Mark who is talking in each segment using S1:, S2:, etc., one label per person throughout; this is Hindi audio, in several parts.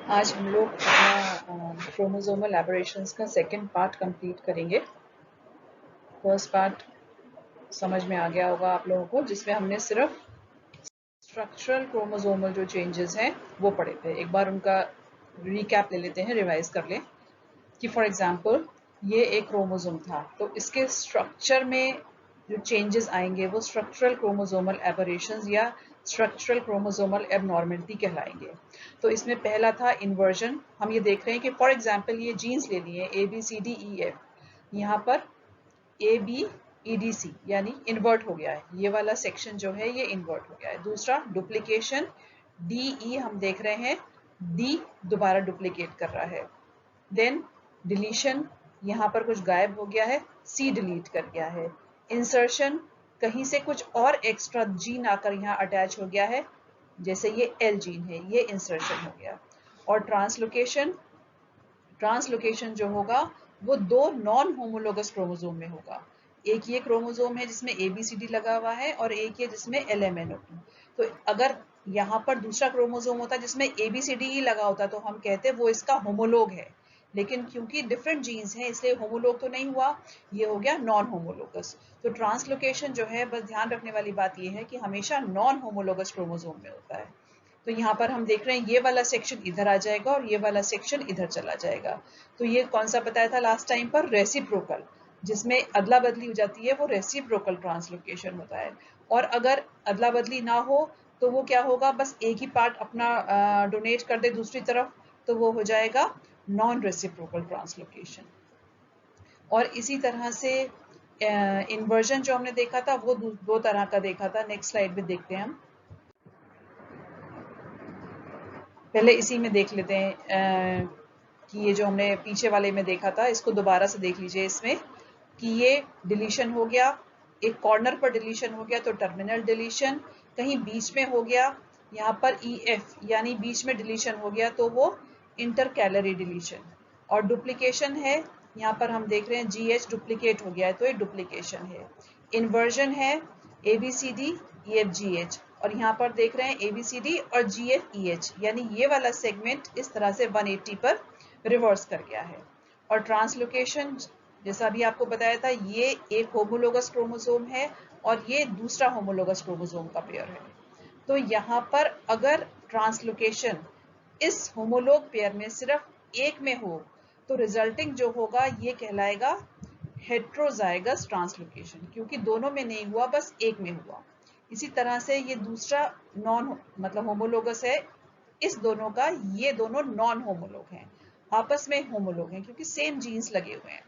S1: आज हम लोग अपना क्रोमोसोमल एबरेशंस का सेकंड पार्ट कंप्लीट करेंगे। फर्स्ट पार्ट समझ में आ गया होगा आप लोगों को, जिसमें हमने सिर्फ स्ट्रक्चरल क्रोमोसोमल जो चेंजेस हैं वो पढ़े थे। एक बार उनका रिकैप ले लेते हैं, रिवाइज कर लें कि फॉर एग्जांपल ये एक क्रोमोसोम था, तो इसके स्ट्रक्चर में जो चेंजेस आएंगे वो स्ट्रक्चरल क्रोमोसोमल एबरेशंस या स्ट्रक्चरल क्रोमोसोमल एबनॉर्मलिटी कहलाएंगे। तो इसमें पहला था इन्वर्जन। हम ये देख रहे हैं कि फॉर एग्जांपल ये जीन्स ले लिए ABCDEF, यहाँ पर ABEDC यानी इन्वर्ट हो गया है, ये वाला सेक्शन जो है ये इन्वर्ट हो गया है। दूसरा डुप्लीकेशन, DE हम देख रहे हैं D दोबारा डुप्लीकेट कर रहा है। देन डिलीशन, यहाँ पर कुछ गायब हो गया है, C डिलीट कर गया है। इंसर्शन, कहीं से कुछ और एक्स्ट्रा जीन आकर यहाँ अटैच हो गया है, जैसे ये L जीन है, ये इंसर्शन हो गया। और ट्रांसलोकेशन, ट्रांसलोकेशन जो होगा वो दो नॉन होमोलोगस क्रोमोसोम में होगा। एक ये क्रोमोसोम है जिसमें ABCD लगा हुआ है और एक ये जिसमें LMNO2। तो अगर यहाँ पर दूसरा क्रोमोसोम होता जिसमें ABCD ही लगा होता तो हम कहते वो इसका होमोलोग है, लेकिन क्योंकि डिफरेंट जीन्स हैं इसलिए होमोलोग तो नहीं हुआ, ये हो गया नॉन होमोलोगस। तो ट्रांसलोकेशन जो है, बस ध्यान रखने वाली बात ये है कि हमेशा नॉन होमोलोगस क्रोमोसोम में होता है। तो यहाँ पर हम देख रहे हैं ये वाला सेक्शन इधर आ जाएगा और ये वाला सेक्शन इधर चला जाएगा। तो ये कौन सा बताया था लास्ट टाइम पर, रेसिप्रोकल, जिसमें अदला बदली हो जाती है वो रेसिप्रोकल ट्रांसलोकेशन होता है। और अगर अदला बदली ना हो तो वो क्या होगा, बस एक ही पार्ट अपना डोनेट कर दे दूसरी तरफ, तो वो हो जाएगा नॉन रेसिप्रोकल ट्रांसलोकेशन। और इसी तरह से इन्वर्जन जो हमने देखा था वो दो तरह का देखा था। नेक्स्ट स्लाइड में देखते हैं हम, पहले इसी में देख लेते हैं कि ये जो हमने पीछे वाले में देखा था इसको दोबारा से देख लीजिए। इसमें कि ये डिलीशन हो गया, एक कॉर्नर पर डिलीशन हो गया तो टर्मिनल डिलीशन, कहीं बीच में हो गया यहाँ पर EF यानी बीच में डिलीशन हो गया तो वो इंटरकैलरी डिलीशन। और डुप्लीकेशन है, यहाँ पर हम देख रहे हैं GH डुप्लीकेट हो गया है तो ये डुप्लीकेशन है। इन्वर्जन है ABCD EF GH, और यहाँ पर देख रहे हैं ABCD और GF EH, यानी ये वाला सेगमेंट इस तरह से 180 पर रिवर्स कर गया है। और ट्रांसलोकेशन, जैसा भी आपको बताया था, ये एक होमोलोगस क्रोमोसोम है और ये दूसरा होमोलोगस क्रोमोसोम का पेयर है। तो यहाँ पर अगर ट्रांसलोकेशन इस होमोलोग पेयर में सिर्फ एक में हो तो रिजल्टिंग जो होगा ये कहलाएगा हेट्रोजाइगस ट्रांसलोकेशन, क्योंकि दोनों में नहीं हुआ, बस एक में हुआ। इसी तरह से ये दूसरा नॉन मतलब होमोलोगस है, इस दोनों का, ये दोनों नॉन होमोलोग हैं, आपस में होमोलोग हैं क्योंकि सेम जीन्स लगे हुए हैं।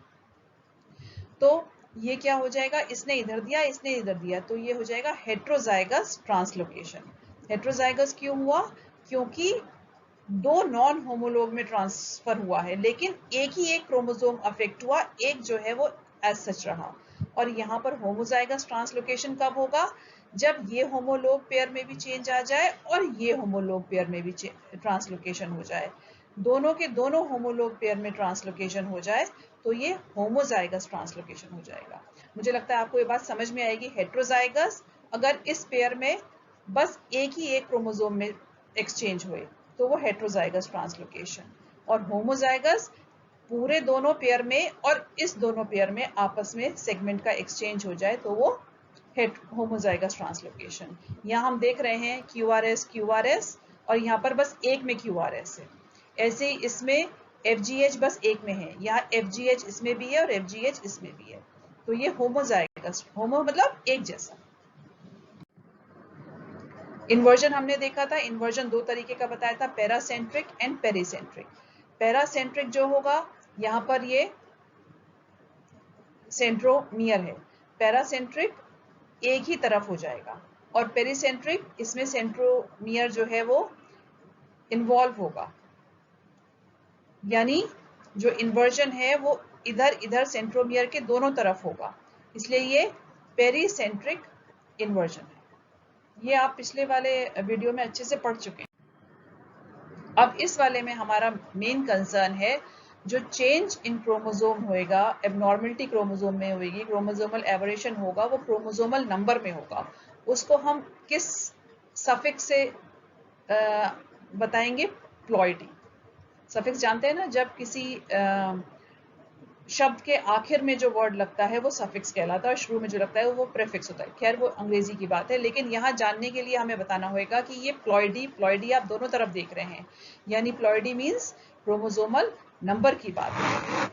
S1: तो ये क्या हो जाएगा, इसने इधर दिया इसने इधर दिया, तो ये हो जाएगा हेट्रोजाइगस ट्रांसलोकेशन। हेट्रोजाइगस क्यों हुआ, क्योंकि दो नॉन होमोलोग में ट्रांसफर हुआ है, लेकिन एक ही एक क्रोमोसोम अफेक्ट हुआ, एक जो है वो एज सच रहा। और यहाँ पर होमोजाइगस ट्रांसलोकेशन कब होगा, जब ये होमोलोग पेयर में भी चेंज आ जाए और ये होमोलोग पेयर में भी ट्रांसलोकेशन हो जाए, दोनों के दोनों होमोलोग पेयर में ट्रांसलोकेशन हो जाए तो ये होमोजाइगस ट्रांसलोकेशन हो जाएगा। मुझे लगता है आपको ये बात समझ में आएगी। हेट्रोजाइगस अगर इस पेयर में बस एक ही एक क्रोमोसोम में एक्सचेंज हुए तो वो हेट्रोजाइगस ट्रांसलोकेशन, और होमोजाइगस पूरे दोनों पेयर में और इस दोनों पेयर में आपस में सेगमेंट का एक्सचेंज हो जाए तो वो होमोजाइगस ट्रांसलोकेशन। यहाँ हम देख रहे हैं QRS और यहाँ पर बस एक में QRS है। ऐसे ही इसमें FGH बस एक में है, यहाँ FGH इसमें भी है और FGH इसमें भी है, तो ये होमोजाइगस, होमो मतलब एक जैसा। इन्वर्जन हमने देखा था, इन्वर्जन दो तरीके का बताया था, पैरासेंट्रिक एंड पेरीसेंट्रिक। पैरासेंट्रिक जो होगा, यहाँ पर ये सेंट्रोमियर है, पैरासेंट्रिक एक ही तरफ हो जाएगा, और पेरीसेंट्रिक इसमें सेंट्रोमियर जो है वो इन्वॉल्व होगा, यानी जो इन्वर्जन है वो इधर इधर सेंट्रोमियर के दोनों तरफ होगा, इसलिए ये पेरीसेंट्रिक इन्वर्जन है। ये आप पिछले वाले वीडियो में अच्छे से पढ़ चुके हैं। अब इस वाले में हमारा मेन कंसर्न है जो चेंज इन क्रोमोसोम होएगा, एबनॉर्मलिटी क्रोमोसोम में होगी, क्रोमोसोमल एबरेशन होगा, वो क्रोमोसोमल नंबर में होगा। उसको हम किस सफिक्स से बताएंगे, प्लॉइडी। सफिक्स जानते हैं ना, जब किसी शब्द के आखिर में जो वर्ड लगता है वो सफिक्स कहलाता है और शुरू में जो लगता है वो प्रेफिक्स होता है। खैर वो अंग्रेजी की बात है, लेकिन यहाँ जानने के लिए हमें बताना होगा कि ये प्लॉइडी, प्लॉइडी आप दोनों तरफ देख रहे हैं, यानी प्लॉइडी मीन्स क्रोमोसोमल नंबर की बात है।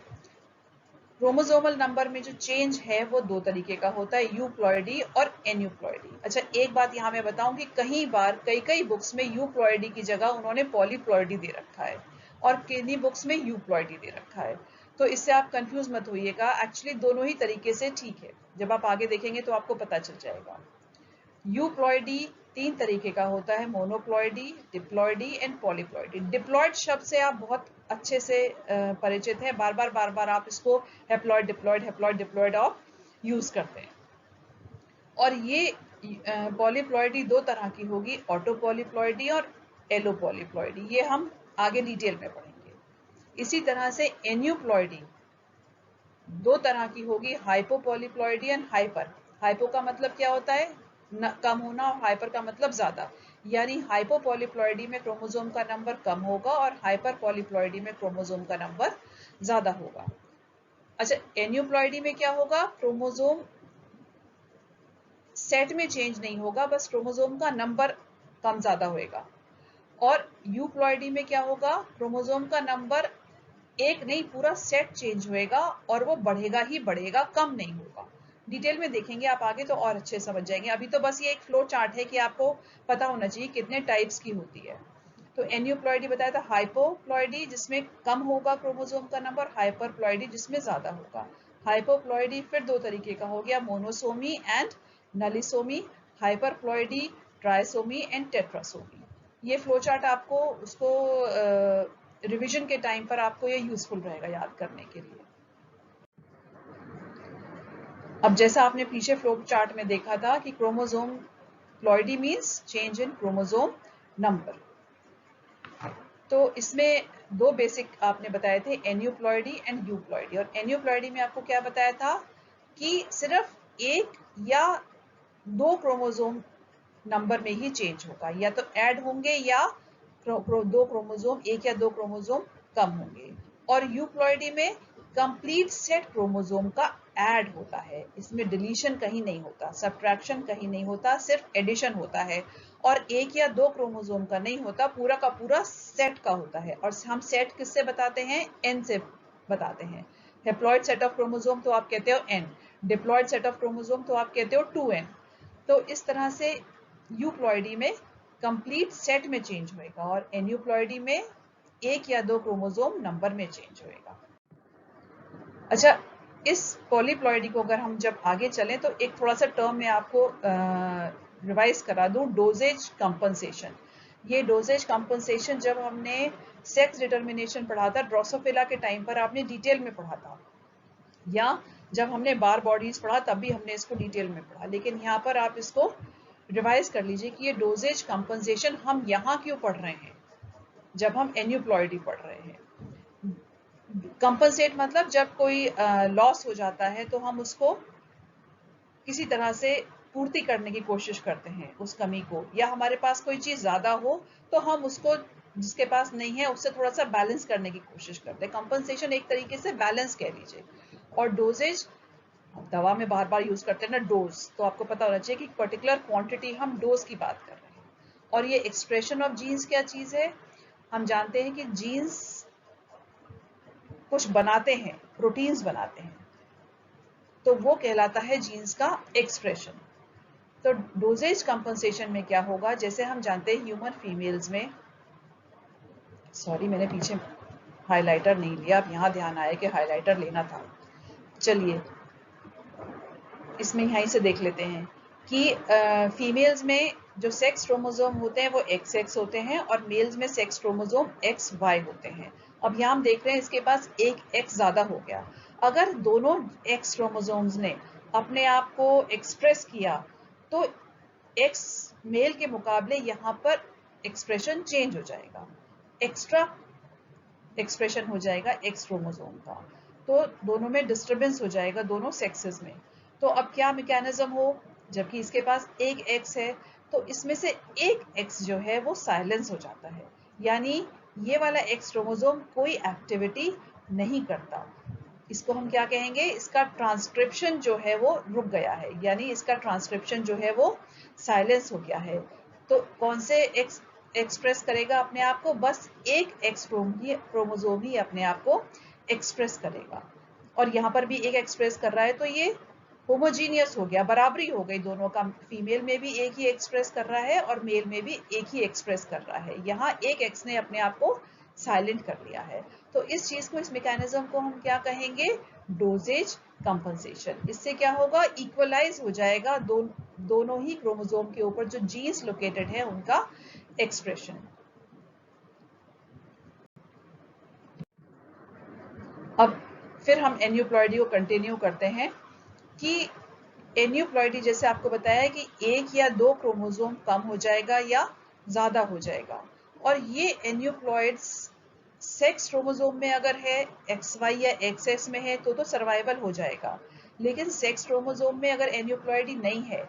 S1: क्रोमोसोमल नंबर में जो चेंज है वो दो तरीके का होता है, यूप्लॉइडी और एन्यूप्लॉइडी। अच्छा, एक बात यहाँ मैं बताऊं कि कई बार कई बुक्स में यूप्लॉइडी की जगह उन्होंने पॉलीप्लॉइडी दे रखा है और किन्हीं बुक्स में यूप्लॉइडी दे रखा है, तो इससे आप कंफ्यूज मत होइएगा। एक्चुअली दोनों ही तरीके से ठीक है, जब आप आगे देखेंगे तो आपको पता चल जाएगा। यूप्लॉइडी तीन तरीके का होता है, मोनोप्लॉइडी, डिप्लॉइडी एंड पॉलीप्लॉइडी। डिप्लॉइड शब्द से आप बहुत अच्छे से परिचित हैं, बार बार आप इसको हैप्लॉइड डिप्लॉइड आप यूज करते हैं। और ये पॉलीप्लॉइडी दो तरह की होगी, ऑटोपॉलीप्लॉइडी और एलोपॉलीप्लॉइडी, ये हम आगे डिटेल में पढ़ेंगे। इसी तरह से एन्यूप्लॉइडी दो तरह की होगी, हाइपोपॉलीप्लॉइडी एंड हाइपर। हाइपो का मतलब क्या होता है, कम होना, और हाइपर का मतलब ज्यादा, यानी हाइपोपॉलीप्लॉइडी में क्रोमोसोम का नंबर कम होगा और हाइपर पॉलीप्लॉइडी में क्रोमोसोम का नंबर ज्यादा होगा। अच्छा, एन्यूप्लॉइडी में क्या होगा, क्रोमोसोम सेट में चेंज नहीं होगा, बस क्रोमोसोम का नंबर कम ज्यादा होएगा। और यूप्लॉइडी में क्या होगा, क्रोमोसोम का नंबर एक नहीं, पूरा सेट चेंज होएगा और वो बढ़ेगा ही बढ़ेगा, कम नहीं होगा। डिटेल में देखेंगे आप आगे तो और अच्छे समझ जाएंगे। अभी तो बस ये एक फ्लो चार्ट है कि आपको पता होना चाहिए कितने टाइप्स की होती है। तो एन्यूप्लॉइडी बताया था, हाइपोप्लॉइडी जिसमें कम होगा क्रोमोसोम का नंबर, हाइपरप्लॉइडी जिसमें ज्यादा होगा। हाइपोप्लॉइडी फिर दो तरीके का हो गया, monosomy and nullisomy, hyperploidy trisomy and tetrasomy. ये फ्लो चार्ट आपको उसको रिवीजन के टाइम पर आपको ये यूजफुल रहेगा याद करने के लिए। अब जैसा आपने पीछे फ्लो चार्ट में देखा था कि chromosome ploidy means change in chromosome number, तो इसमें दो बेसिक आपने बताए थे, एन्यूप्लॉइडी एंड यूप्लॉइडी। और एन्यूप्लॉइडी में आपको क्या बताया था कि सिर्फ एक या दो क्रोमोसोम नंबर में ही चेंज होगा, या तो ऐड होंगे या दो क्रोमोसोम, एक या दो क्रोमोसोम कम होंगे। और यूप्लॉइडी में कंप्लीट सेट क्रोमोसोम का ऐड होता है, इसमें डिलीशन कहीं नहीं होता, सब्ट्रैक्शन कहीं नहीं होता, सिर्फ एडिशन होता है। और एक या दो क्रोमोसोम का नहीं होता, पूरा का पूरा सेट का होता है। और हम सेट किससे बताते हैं, एन से बताते हैं। हैप्लॉइड सेट ऑफ क्रोमोसोम तो आप कहते हो N, diploid set of chromosome तो आप कहते हो 2n। तो इस तरह से यूप्लॉइडी में कंप्लीट सेट में चेंज होएगा और एन्यूप्लॉइडी में एक या दो क्रोमोसोम नंबर में चेंज होएगा। अच्छा, इस पॉलीप्लॉइडी को अगर हम जब आगे चलें तो एक थोड़ा सा टर्म में आपको रिवाइज करा दूं, डोजेज कंपनसेशन। ये डोजेज कंपनसेशन जब हमने सेक्स डिटर्मिनेशन पढ़ा था ड्रोसोफिला के टाइम पर, आपने डिटेल में पढ़ा था, या जब हमने बार बॉडीज पढ़ा तब भी हमने इसको डिटेल में पढ़ा, लेकिन यहाँ पर आप इसको रिवाइज कर लीजिए कि ये डोजेज कंपनसेशन हम यहाँ क्यों पढ़ रहे हैं जब हम एन्यूप्लॉइडी पढ़ रहे हैं। कंपनसेट मतलब जब कोई लॉस हो जाता है तो हम उसको किसी तरह से पूर्ति करने की कोशिश करते हैं उस कमी को, या हमारे पास कोई चीज ज्यादा हो तो हम उसको जिसके पास नहीं है उससे थोड़ा सा बैलेंस करने की कोशिश करते हैं। कंपनसेशन एक तरीके से बैलेंस कह लीजिए। और डोजेज दवा में बार बार यूज करते हैं ना, डोज, तो आपको पता होना चाहिए कि पर्टिकुलर क्वांटिटी, हम डोज की बात कर रहे हैं। और ये एक्सप्रेशन ऑफ जीन्स क्या चीज है, हम जानते हैं कि जीन्स कुछ बनाते हैं, प्रोटीन्स बनाते हैं, तो वो कहलाता है जीन्स का एक्सप्रेशन। तो डोजेज कंपनसेशन में क्या होगा, जैसे हम जानते हैं ह्यूमन फीमेल्स में, सॉरी मैंने पीछे हाइलाइटर नहीं लिया, अब यहाँ ध्यान आया कि हाइलाइटर लेना था। चलिए इसमें यहीं से देख लेते हैं कि फीमेल्स में जो सेक्स क्रोमोसोम होते हैं वो XX होते हैं और मेल्स में सेक्स क्रोमोसोम XY होते हैं। अब यहाँ हम देख रहे हैं इसके पास एक X ज्यादा हो गया। अगर दोनों X क्रोमोसोम्स ने अपने आप को एक्सप्रेस किया तो X मेल के मुकाबले यहाँ पर एक्सप्रेशन चेंज हो जाएगा, एक्स्ट्रा एक्सप्रेशन हो जाएगा X क्रोमोसोम का, तो दोनों में डिस्टर्बेंस हो जाएगा, दोनों सेक्सेस में। तो अब क्या मैकेनिज्म हो, जबकि इसके पास एक X है तो इसमें से एक X जो है वो साइलेंस हो जाता है, यानी ये वाला एक्स क्रोमोसोम कोई एक्टिविटी नहीं करता। इसको हम क्या कहेंगे, इसका ट्रांसक्रिप्शन जो है वो रुक गया है, यानी इसका ट्रांसक्रिप्शन जो है वो साइलेंस हो गया है। तो कौन से एक्स एक्सप्रेस करेगा अपने आप को, बस एक एक्स क्रोमोसोम ही अपने आप को एक्सप्रेस करेगा। और यहाँ पर भी एक एक्सप्रेस कर रहा है, तो ये होमोजीनियस हो गया, बराबरी हो गई दोनों का। फीमेल में भी एक ही एक्सप्रेस कर रहा है और मेल में भी एक ही एक्सप्रेस कर रहा है। यहाँ एक एक्स ने अपने आप को साइलेंट कर लिया है। तो इस चीज को, इस मैकेनिज्म को हम क्या कहेंगे, डोजेज कंपनसेशन। इससे क्या होगा, इक्वलाइज हो जाएगा दोनों ही क्रोमोसोम के ऊपर जो जीन्स लोकेटेड है उनका एक्सप्रेशन। अब फिर हम एन्यूप्लॉइडी को कंटिन्यू करते हैं कि एन्यूप्लॉइडी जैसे आपको बताया है कि एक या दो क्रोमोसोम कम हो जाएगा या ज्यादा हो जाएगा। और ये एन्यूप्लॉइड्स सेक्स क्रोमोसोम में अगर है, XY या XX में है, तो सर्वाइवल हो जाएगा। लेकिन सेक्स क्रोमोसोम में अगर एन्यूप्लॉइडी नहीं है,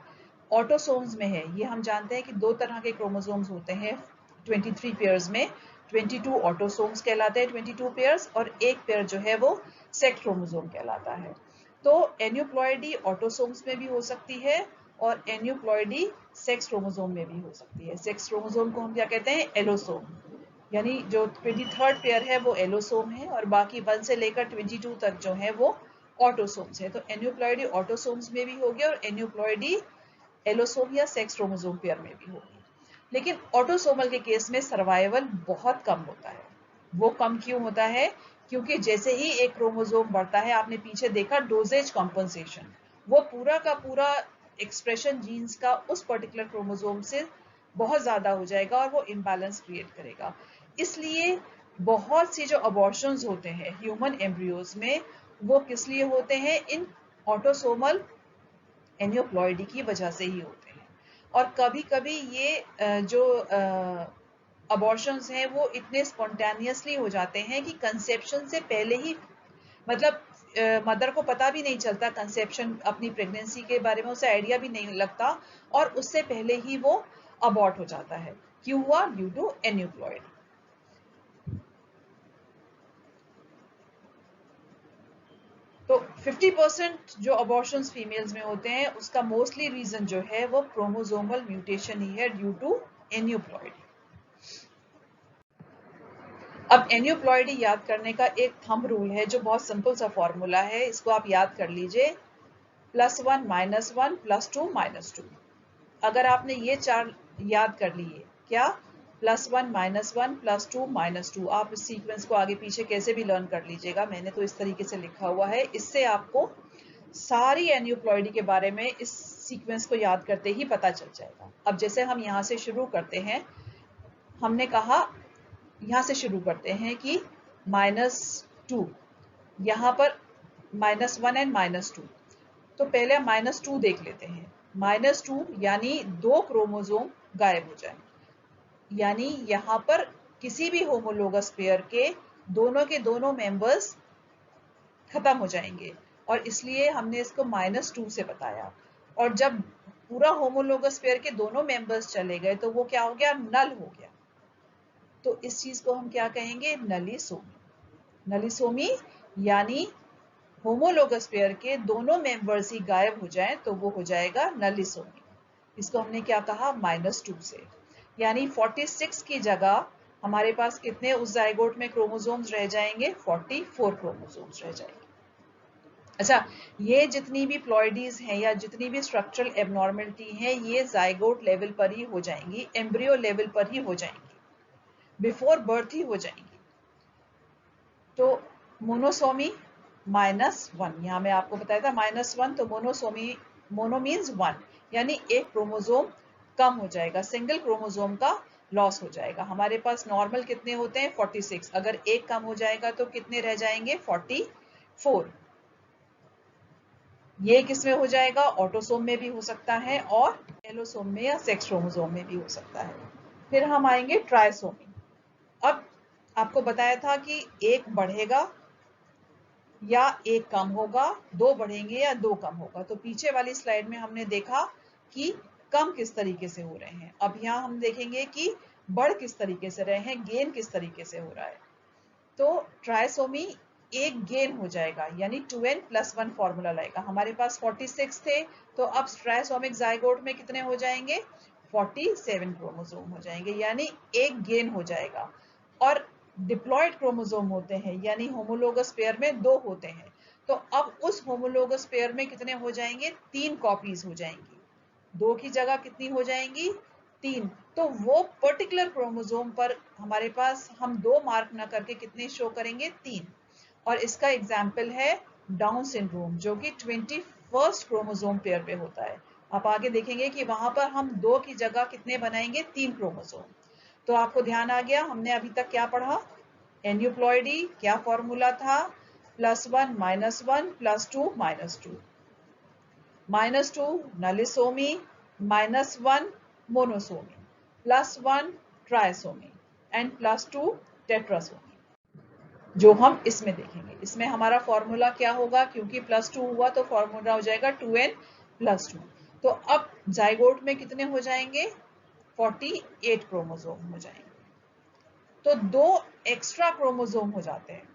S1: ऑटोसोम्स में है, ये हम जानते हैं कि दो तरह के क्रोमोसोम्स होते हैं 23 पेयर्स में। 22 ऑटोसोम्स कहलाते हैं 22 पेयर्स, और एक पेयर जो है वो सेक्स क्रोमोसोम कहलाता है। तो एन्यूप्लॉइडी ऑटोसोम्स में भी हो सकती है और एन्यूप्लॉइडी सेक्स क्रोमोसोम में भी हो सकती है। सेक्स क्रोमोसोम को हम क्या कहते हैं, एलोसोम, यानी जो 23rd पेयर है वो एलोसोम है, और बाकी 1 से लेकर 22 तक जो है वो ऑटोसोम्स है। तो एन्यूप्लॉइडी ऑटोसोम्स में भी होगी और एन्यूप्लॉइडी एलोसोम या सेक्स क्रोमोसोम पेयर में भी होगी। लेकिन ऑटोसोमल के केस में सर्वाइवल बहुत कम होता है। वो कम क्यों होता है, क्योंकि जैसे ही एक क्रोमोसोम बढ़ता है, आपने पीछे देखा डोजेज कॉम्पनसेशन, वो पूरा का पूरा एक्सप्रेशन जीन्स का उस पर्टिकुलर क्रोमोसोम से बहुत ज्यादा हो जाएगा और वो इम्बैलेंस क्रिएट करेगा। इसलिए बहुत सी जो अबॉर्शंस होते हैं ह्यूमन एम्ब्रियोज में, वो किस लिए होते हैं, इन ऑटोसोमल एन्यूप्लॉइडी की वजह से ही होते हैं। और कभी कभी ये जो अबॉर्शंस हैं वो इतने स्पॉन्टेनियसली हो जाते हैं कि कंसेप्शन से पहले ही, मतलब मदर को पता भी नहीं चलता कंसेप्शन, अपनी प्रेगनेंसी के बारे में उसे आइडिया भी नहीं लगता, और उससे पहले ही वो अबॉर्ट हो जाता है। क्यों हुआ, ड्यू टू एन्यूप्लॉइडी। तो 50% जो अबॉर्शंस फीमेल्स में होते हैं, उसका मोस्टली रीजन जो है वो क्रोमोसोमल म्यूटेशन ही है, ड्यू टू एन्यूप्लॉइडी। अब एन्यूप्लॉइडी याद करने का एक थंब रूल है जो बहुत सिंपल सा फॉर्मूला है, इसको आप याद कर लीजिए, +1 -1 +2 -2। अगर आपने ये चार याद कर लिए, क्या, +1 -1 +2 -2, आप इस सीक्वेंस को आगे पीछे कैसे भी लर्न कर लीजिएगा, मैंने तो इस तरीके से लिखा हुआ है। इससे आपको सारी एन्यूप्लॉइडी के बारे में इस सीक्वेंस को याद करते ही पता चल जाएगा। अब जैसे हम यहाँ से शुरू करते हैं, हमने कहा यहाँ से शुरू करते हैं कि -2, यहाँ पर -1 एंड -2। तो पहले हम -2 देख लेते हैं। -2 यानी दो क्रोमोसोम गायब हो जाए, यानी यहाँ पर किसी भी होमोलोगस पेयर के दोनों मेंबर्स खत्म हो जाएंगे, और इसलिए हमने इसको -2 से बताया। और जब पूरा होमोलोगस पेयर के दोनों मेंबर्स चले गए, तो वो क्या हो गया, नल हो गया। तो इस चीज को हम क्या कहेंगे, नलीसोमी। नलीसोमी यानी होमोलोगस पेयर के दोनों मेंबर्स ही गायब हो जाएं, तो वो हो जाएगा नलीसोमी। इसको हमने क्या कहा, -2 से। यानी 46 की जगह हमारे पास कितने उस जाइगोट में क्रोमोसोम्स रह जाएंगे, 44 क्रोमोसोम्स रह जाएंगे। अच्छा, ये जितनी भी प्लॉइडीज हैं या जितनी भी स्ट्रक्चरल एबनॉर्मलिटी हैं, ये जाइगोट लेवल पर ही हो जाएंगी, एम्ब्रियो लेवल पर ही हो जाएंगी, बिफोर बर्थ ही हो जाएंगी। तो मोनोसोमी -1, यहाँ मैं आपको बताया था -1, तो मोनोसोमी, मोनो मीन्स 1, यानी एक क्रोमोसोम कम हो जाएगा, सिंगल क्रोमोसोम का लॉस हो जाएगा। हमारे पास नॉर्मल कितने होते हैं, 46, अगर एक कम हो जाएगा तो कितने रह जाएंगे, 44। ये किस में हो जाएगा, ऑटोसोम में भी हो सकता है और एलोसोम में या सेक्स क्रोमोसोम में भी हो सकता है। फिर हम आएंगे ट्राइसोमी। अब आपको बताया था कि एक बढ़ेगा या एक कम होगा, दो बढ़ेंगे या दो कम होगा। तो पीछे वाली स्लाइड में हमने देखा कि कम किस तरीके से हो रहे हैं। अब यहाँ हम देखेंगे कि बढ़ किस तरीके से रहे हैं, गेन किस तरीके से हो रहा है। तो ट्राइसोमी एक गेन हो जाएगा, यानी 2n+1 फॉर्मूला लाएगा। हमारे पास 46 थे, तो अब ट्राइसोमिक जाइगोट में कितने हो जाएंगे, 47 क्रोमोसोम हो जाएंगे, यानी एक गेन हो जाएगा। और डिप्लॉयड क्रोमोसोम होते हैं, यानी होमोलोगस पेयर में 2 होते हैं, तो अब उस होमोलोगस पेयर में कितने हो जाएंगे, 3 कॉपीज हो जाएंगी। 2 की जगह कितनी हो जाएंगी, 3। तो वो पर्टिकुलर क्रोमोसोम पर हमारे पास हम 2 मार्क ना करके कितने शो करेंगे, 3। और इसका एग्जाम्पल है डाउन सिंड्रोम, जो कि 21st क्रोमोसोम पेयर पे होता है। आप आगे देखेंगे कि वहां पर हम 2 की जगह कितने बनाएंगे, 3 क्रोमोसोम। तो आपको ध्यान आ गया हमने अभी तक क्या पढ़ा। एन्यूप्लॉइडी क्या फॉर्मूला था, +1 -1 +2 -2, -2 नलिसोमी, -1 मोनोसोमी, +1 ट्राइसोमी एंड +2 टेट्रासोमी, जो हम इसमें देखेंगे। इसमें हमारा फॉर्मूला क्या होगा, क्योंकि +2 हुआ तो फॉर्मूला हो जाएगा 2n+2। तो अब जाइगोट में कितने हो जाएंगे, 48 क्रोमोसोम हो जाएंगे। तो 2 एक्स्ट्रा क्रोमोसोम हो जाते हैं।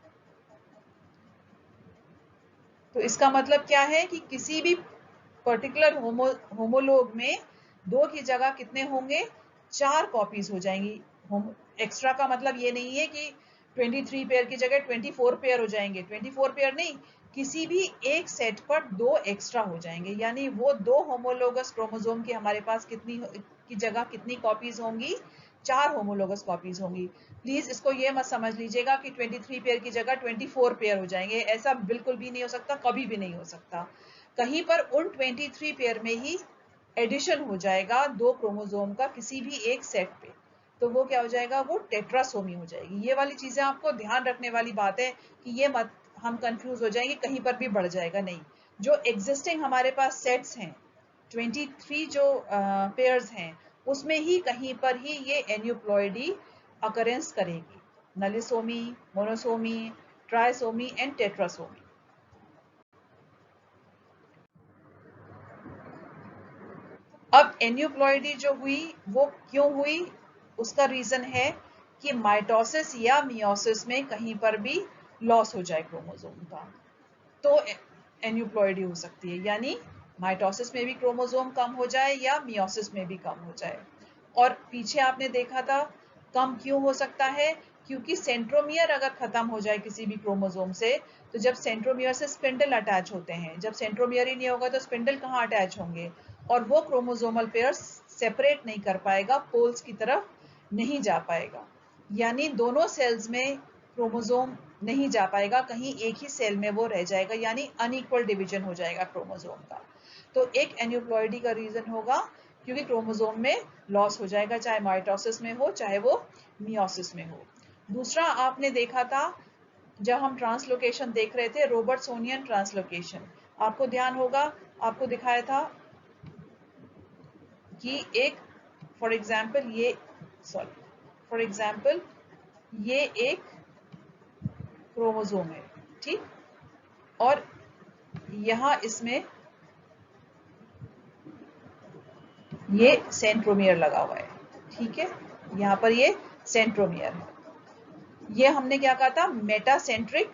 S1: तो इसका मतलब क्या है कि किसी भी पर्टिकुलर होमोलोग में 2 की जगह कितने होंगे, 4 कॉपीज हो जाएंगी। एक्स्ट्रा का मतलब ये नहीं है कि 23 पेयर की जगह 24 पेयर हो जाएंगे, 24 पेयर नहीं, किसी भी एक सेट पर 2 एक्स्ट्रा हो जाएंगे, यानी वो 2 होमोलोगस क्रोमोसोम की हमारे पास कितनी की जगह कितनी कॉपीज होंगी, 4 होमोलोगस कॉपीज होंगी। प्लीज इसको ये मत समझ लीजिएगा कि 23 पेयर की जगह 24 पेयर हो जाएंगे, ऐसा बिल्कुल भी नहीं हो सकता, कभी भी नहीं हो सकता। कहीं पर उन 23 पेयर में ही एडिशन हो जाएगा 2 क्रोमोसोम का किसी भी एक सेट पे, तो वो क्या हो जाएगा, वो टेट्रासोमी हो जाएगी। ये वाली चीजें आपको ध्यान रखने वाली बात है कि ये मत हम कंफ्यूज हो जाएंगे, कहीं पर भी बढ़ जाएगा नहीं। जो एग्जिस्टिंग हमारे पास सेट्स हैं, 23 जो पेयर्स हैं, उसमें ही कहीं पर ही ये एन्यूप्लॉइडी अकरेंस करेगी, नलिसोमी, मोनोसोमी, ट्राइसोमी एंड टेट्रासोमी। अब एन्यूप्लॉइडी जो हुई वो क्यों हुई, उसका रीजन है कि माइटोसिस या मियोसिस में कहीं पर भी लॉस हो जाए क्रोमोसोम का, तो एन्यूप्लॉइडी हो सकती है, यानी माइटोसिस में भी क्रोमोसोम कम हो जाए या मियोसिस में भी कम हो जाए। और पीछे आपने देखा था कम क्यों हो सकता है, क्योंकि सेंट्रोमियर अगर खत्म हो जाए किसी भी क्रोमोसोम से, तो जब सेंट्रोमियर से स्पिंडल अटैच होते हैं, जब सेंट्रोमियर ही नहीं होगा तो स्पिंडल कहाँ अटैच होंगे, और वो क्रोमोसोमल पेयर सेपरेट नहीं कर पाएगा, पोल्स की तरफ नहीं जा पाएगा, यानी दोनों सेल्स में क्रोमोसोम नहीं जा पाएगा, कहीं एक ही सेल में वो रह जाएगा, यानी अनइक्वल डिवीजन हो जाएगा क्रोमोसोम का। तो एक एन्यूप्लॉइडी का रीजन होगा क्योंकि क्रोमोसोम में लॉस हो जाएगा, चाहे माइटोसिस में हो चाहे वो मियोसिस में हो। दूसरा आपने देखा था जब हम ट्रांसलोकेशन देख रहे थे, रॉबर्ट्सोनियन ट्रांसलोकेशन, आपको ध्यान होगा, आपको दिखाया था कि एक फॉर एग्जाम्पल ये एक क्रोमोसोम है, ठीक, और यहां इसमें ये सेंट्रोमियर लगा हुआ है, ठीक है, यहां पर ये सेंट्रोमियर है। ये हमने क्या कहा था, मेटासेंट्रिक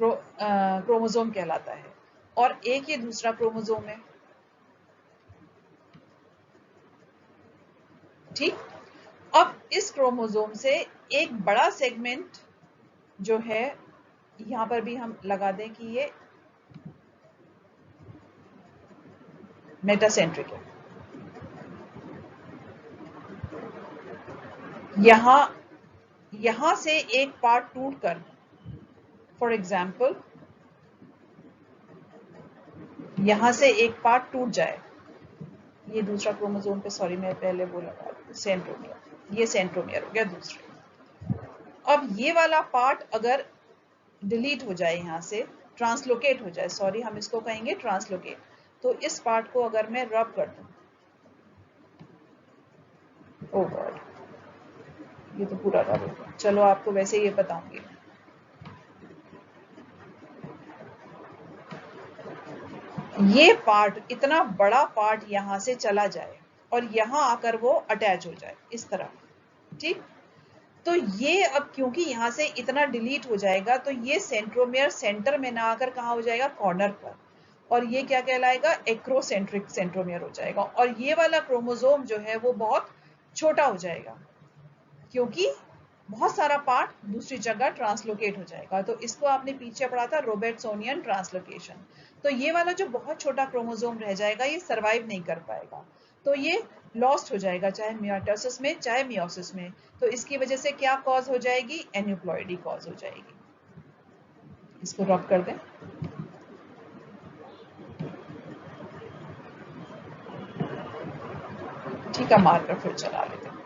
S1: क्रोमोसोम कहलाता है, और एक ये दूसरा क्रोमोसोम है, ठीक। अब इस क्रोमोसोम से एक बड़ा सेगमेंट जो है, यहां पर भी हम लगा दें कि ये मेटासेंट्रिक है, यहां से एक पार्ट टूटकर, फॉर एग्जाम्पल यहां से एक पार्ट टूट जाए, ये दूसरा क्रोमोसोम पे, सॉरी मैं पहले वो लगा, सेंट्रोमियर, ये सेंट्रोमियर हो गया दूसरे। अब ये वाला पार्ट अगर डिलीट हो जाए, यहां से ट्रांसलोकेट हो जाए, सॉरी हम इसको कहेंगे ट्रांसलोकेट, तो इस पार्ट को अगर मैं रब कर दूं, ओ गॉड, ये तो पूरा रब हो गया, चलो आपको वैसे ये बताऊंगी। ये पार्ट, इतना बड़ा पार्ट यहां से चला जाए और यहां आकर वो अटैच हो जाए इस तरह, ठीक। तो ये अब क्योंकि यहाँ से इतना डिलीट हो जाएगा तो ये सेंट्रोमियर सेंटर में ना आकर कहाँ हो जाएगा, कॉर्नर पर, और ये क्या कहलाएगा, एक्रोसेंट्रिक सेंट्रोमियर हो जाएगा। और ये वाला क्रोमोसोम जो है वो बहुत छोटा हो जाएगा क्योंकि बहुत सारा पार्ट दूसरी जगह ट्रांसलोकेट हो जाएगा। तो इसको आपने पीछे पढ़ा था, रोबर्ट्सोनियन ट्रांसलोकेशन। तो ये वाला जो बहुत छोटा क्रोमोसोम रह जाएगा ये सरवाइव नहीं कर पाएगा, तो ये लॉस्ट हो जाएगा, चाहे मियोसिस में चाहे मियोसिस में। तो इसकी वजह से क्या कॉज हो जाएगी, एन्यूप्लॉइडी कॉज हो जाएगी। इसको रब कर दें। ठीक है, मार्कर फिर चला लेते हैं।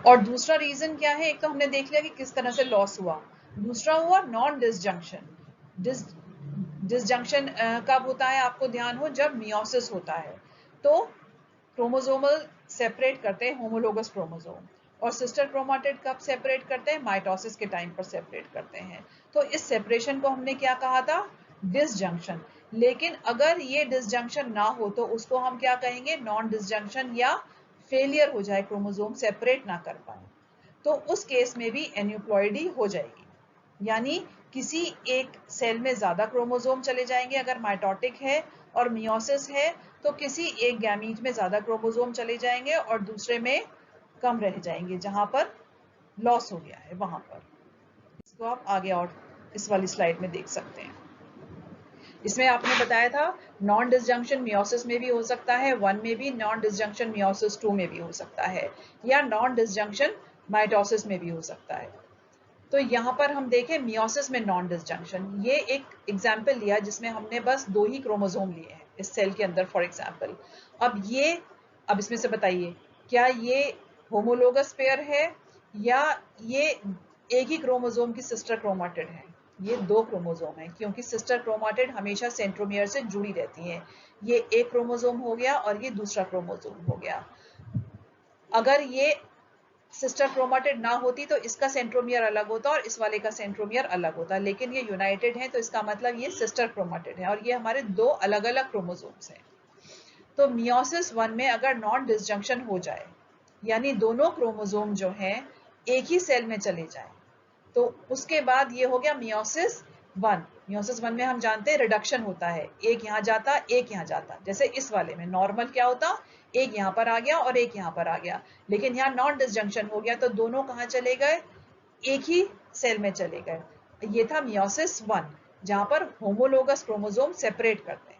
S1: और दूसरा रीजन क्या है, एक तो हमने देख लिया कि किस तरह से लॉस हुआ, दूसरा हुआ नॉन डिसजंक्शन। डिसजंक्शन कब होता है, आपको ध्यान हो, जब मियोसिस होता है। तो क्रोमोसोमल सेपरेट करते हैं होमोलोगस क्रोमोसोम, और सिस्टर क्रोमाटिड कब सेपरेट करते हैं, माइटोसिस के टाइम पर सेपरेट करते हैं। तो इस सेपरेशन को हमने क्या कहा था, डिसजंक्शन। लेकिन अगर ये डिसजंक्शन ना हो तो उसको हम क्या कहेंगे, नॉन डिसजंक्शन, या फेलियर हो जाए, क्रोमोसोम सेपरेट ना कर पाए, तो उस केस में भी एन्यूप्लॉइडी हो जाएगी। यानी किसी एक सेल में ज्यादा क्रोमोसोम चले जाएंगे, अगर माइटोटिक है और मियोसिस है तो किसी एक गैमीट में ज्यादा क्रोमोसोम चले जाएंगे और दूसरे में कम रह जाएंगे, जहां पर लॉस हो गया है वहां पर। इसको आप आगे और इस वाली स्लाइड में देख सकते हैं। इसमें आपने बताया था नॉन डिसजंक्शन मियोसिस में भी हो सकता है 1 में भी, नॉन डिसजंक्शन मियोसिस 2 में भी हो सकता है, या नॉन डिसजंक्शन माइटोसिस में भी हो सकता है। तो यहाँ पर हम देखें मियोसिस में नॉन डिसजंक्शन, ये एक एग्जाम्पल लिया जिसमें हमने बस 2 ही क्रोमोसोम लिए हैं इस सेल के अंदर फॉर एग्जाम्पल। अब इसमें से बताइए, क्या ये होमोलोगस पेयर है या ये एक ही क्रोमोसोम की सिस्टर क्रोमाटिड है। ये 2 क्रोमोसोम है, क्योंकि सिस्टर क्रोमाटिड हमेशा सेंट्रोमियर से जुड़ी रहती है। ये एक क्रोमोसोम हो गया और ये दूसरा क्रोमोसोम हो गया। अगर ये सिस्टर क्रोमाटिड ना होती तो इसका सेंट्रोमियर अलग होता और इस वाले का सेंट्रोमियर अलग होता, लेकिन ये यूनाइटेड है तो इसका मतलब ये सिस्टर क्रोमाटिड है, और ये हमारे 2 अलग अलग क्रोमोसोम्स हैं। तो मियोसिस 1 में अगर नॉन डिसजंक्शन हो जाए, यानी दोनों क्रोमोसोम जो हैं एक ही सेल में चले जाएं, तो उसके बाद ये हो गया मियोसिस 1। मियोसिस 1 में हम जानते हैं रिडक्शन होता है, एक यहाँ जाता एक यहाँ जाता। जैसे इस वाले में नॉर्मल क्या होता, एक यहाँ पर आ गया और एक यहाँ पर आ गया, लेकिन यहाँ नॉन डिसजंक्शन हो गया तो दोनों कहाँ चले गए, एक ही सेल में चले गए। ये था मियोसिस 1, जहां पर होमोलोगस क्रोमोसोम सेपरेट करते हैं,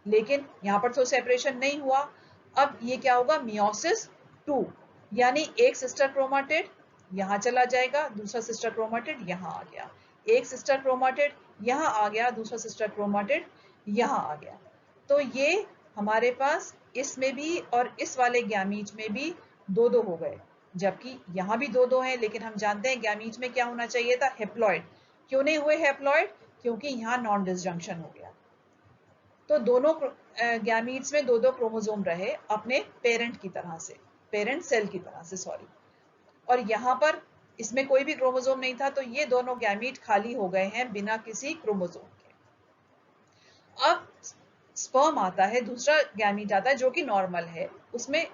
S1: लेकिन यहाँ पर तो सेपरेशन नहीं हुआ। अब ये क्या होगा, मियोसिस 2, यानी एक सिस्टर क्रोमाटिड यहाँ चला जाएगा, दूसरा सिस्टर क्रोमाटिड यहाँ आ गया, एक सिस्टर क्रोमाटिड यहाँ आ गया, दूसरा सिस्टर क्रोमाटिड यहाँ आ गया। तो ये हमारे पास इसमें भी और इस वाले गैमीट में भी 2-2 हो गए, जबकि यहाँ भी 2-2 हैं, लेकिन हम जानते हैं गैमीट में क्या होना चाहिए था, हेप्लॉइड। क्यों नहीं हुए हेप्लॉइड, क्योंकि यहाँ नॉन डिसजंक्शन हो गया। तो दोनों गैमीट्स में 2-2 क्रोमोसोम रहे अपने पेरेंट की तरह से, पेरेंट सेल की तरह से, सॉरी। और यहाँ पर इसमें कोई भी क्रोमोसोम नहीं था, तो ये दोनों गैमीट खाली हो गए हैं बिना किसी क्रोमोसोम के। अब स्पर्म आता है, दूसरा गैमीट आता है जो कि नॉर्मल है, उसमें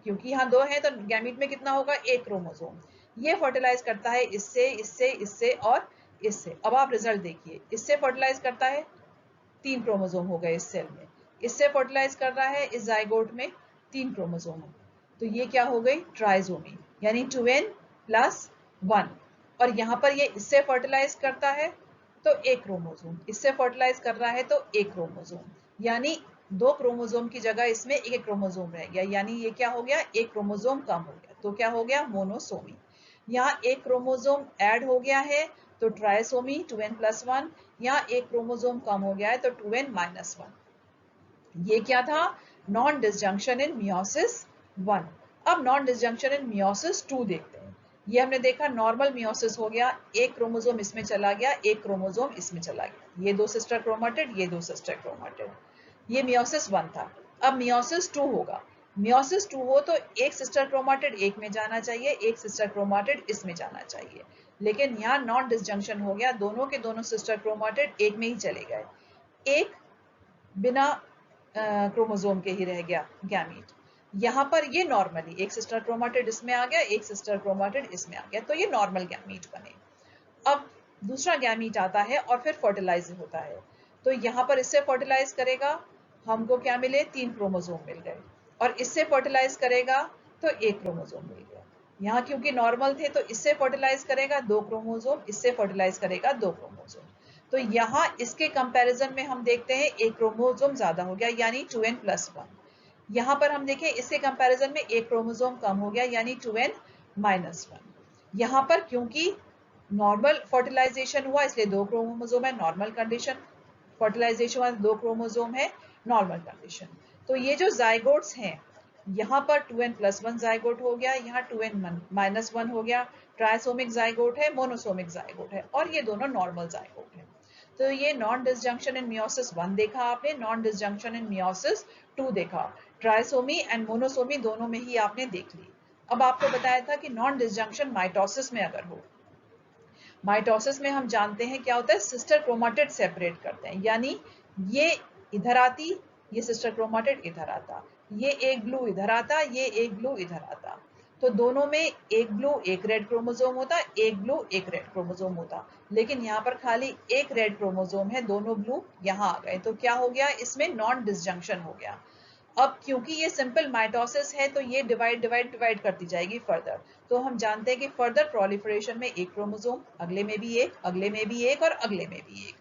S1: क्योंकि यहाँ 2 हैं तो गैमीट में कितना होगा, एक क्रोमोसोम। ये फर्टिलाइज करता है इससे इससे इससे और इससे। अब आप रिजल्ट देखिए, इससे फर्टिलाइज करता है 3 क्रोमोसोम हो गए इस सेल में, इससे फर्टिलाइज कर रहा है इस जाइगोट में 3 क्रोमोसोम, तो ये क्या हो गई, ट्राइसोमी, यानी 2n+1। और यहाँ पर ये इससे फर्टिलाइज करता है तो एक क्रोमोसोम, इससे फर्टिलाइज कर रहा है तो एक क्रोमोसोम, यानी 2 क्रोमोसोम की जगह इसमें एक क्रोमोसोम रह गया, यानी ये क्या हो गया, एक क्रोमोसोम कम हो गया, तो क्या हो गया, मोनोसोमी। यहाँ एक क्रोमोसोम ऐड हो गया है तो ट्राइसोमी 2n+1, यहाँ एक क्रोमोसोम कम हो गया है तो 2n-1। ये क्या था, नॉन डिसजंक्शन इन मियोसिस 1। अब नॉन डिसजंक्शन इन मियोसिस 2 देखते हैं। ये हमने देखा नॉर्मल मियोसिस हो गया, एक क्रोमोसोम इसमें चला गया, एक क्रोमोसोम इसमें चला गया, ये 2 सिस्टर क्रोमाटिड, ये 2 सिस्टर क्रोमाटिड। ये मियोसिस 1 था। अब मियोसिस 2 होगा, मियोसिस 2 हो तो एक सिस्टर क्रोमाटिड एक में जाना चाहिए, एक सिस्टर क्रोमाटिड इसमें जाना चाहिए, लेकिन यहाँ नॉन डिसजंक्शन हो गया, दोनों के दोनों सिस्टर क्रोमाटिड एक में ही चले गए, एक बिना क्रोमोसोम के ही रह गया गैमीट। यहाँ पर ये नॉर्मली एक सिस्टर क्रोमाटिड इसमें आ गया, एक सिस्टर क्रोमाटिड इसमें आ गया, तो ये नॉर्मल गैमीट बने। अब दूसरा गैमीट आता है और फिर फर्टिलाइज होता है, तो यहाँ पर इससे फर्टिलाइज करेगा, हमको क्या मिले, 3 क्रोमोसोम मिल गए, और इससे फर्टिलाइज करेगा तो 1 क्रोमोसोम मिल गया। यहाँ क्योंकि नॉर्मल थे तो इससे फर्टिलाइज करेगा 2 क्रोमोसोम, इससे फर्टिलाइज करेगा 2 क्रोमोसोम। तो यहाँ इसके कंपैरिजन में हम देखते हैं 1 क्रोमोसोम ज्यादा हो गया, यानी 2n+1। यहाँ पर हम देखें इससे कंपैरिजन में 1 क्रोमोसोम कम हो गया, यानी 2n-1। यहाँ पर क्योंकि नॉर्मल फर्टिलाइजेशन हुआ इसलिए 2 क्रोमोसोम है, नॉर्मल कंडीशन, फर्टिलाइजेशन हुआ 2 क्रोमोसोम है, नॉर्मल कंडीशन। तो ये जो जाइगोट्स हैं, यहाँ पर 2n+1 जाइगोट हो गया, यहाँ 2n-1 हो गया, ट्राइसोमिक जाइगोट है, मोनोसोमिक जाइगोट है, और ये दोनों नॉर्मल जाइगोट है। तो ये नॉन डिसजंक्शन इन मियोसिस 1 देखा आपने, नॉन डिसजंक्शन इन मियोसिस 2 देखा, ट्राइसोमी एंड मोनोसोमी दोनों में ही आपने देख ली। अब आपको बताया था कि नॉन डिसजंक्शन माइटोसिस में अगर हो, माइटोसिस में हम जानते हैं क्या होता है, सिस्टर क्रोमाटिड सेपरेट करते हैं, यानी ये इधर आती, ये सिस्टर क्रोमाटिड इधर आता, ये एक ब्लू इधर आता, ये एक ब्लू इधर आता, तो दोनों में एक ब्लू एक रेड क्रोमोसोम होता, एक ब्लू एक रेड क्रोमोसोम होता, लेकिन यहाँ पर खाली एक रेड क्रोमोसोम है, दोनों ब्लू यहाँ आ गए, तो क्या हो गया, इसमें नॉन डिसजंक्शन हो गया। अब क्योंकि ये सिंपल माइटोसिस है तो ये डिवाइड करती जाएगी फर्दर, तो हम जानते हैं कि फर्दर प्रोलिफरेशन में एक क्रोमोसोम, अगले में भी एक, अगले में भी एक, और अगले में भी एक,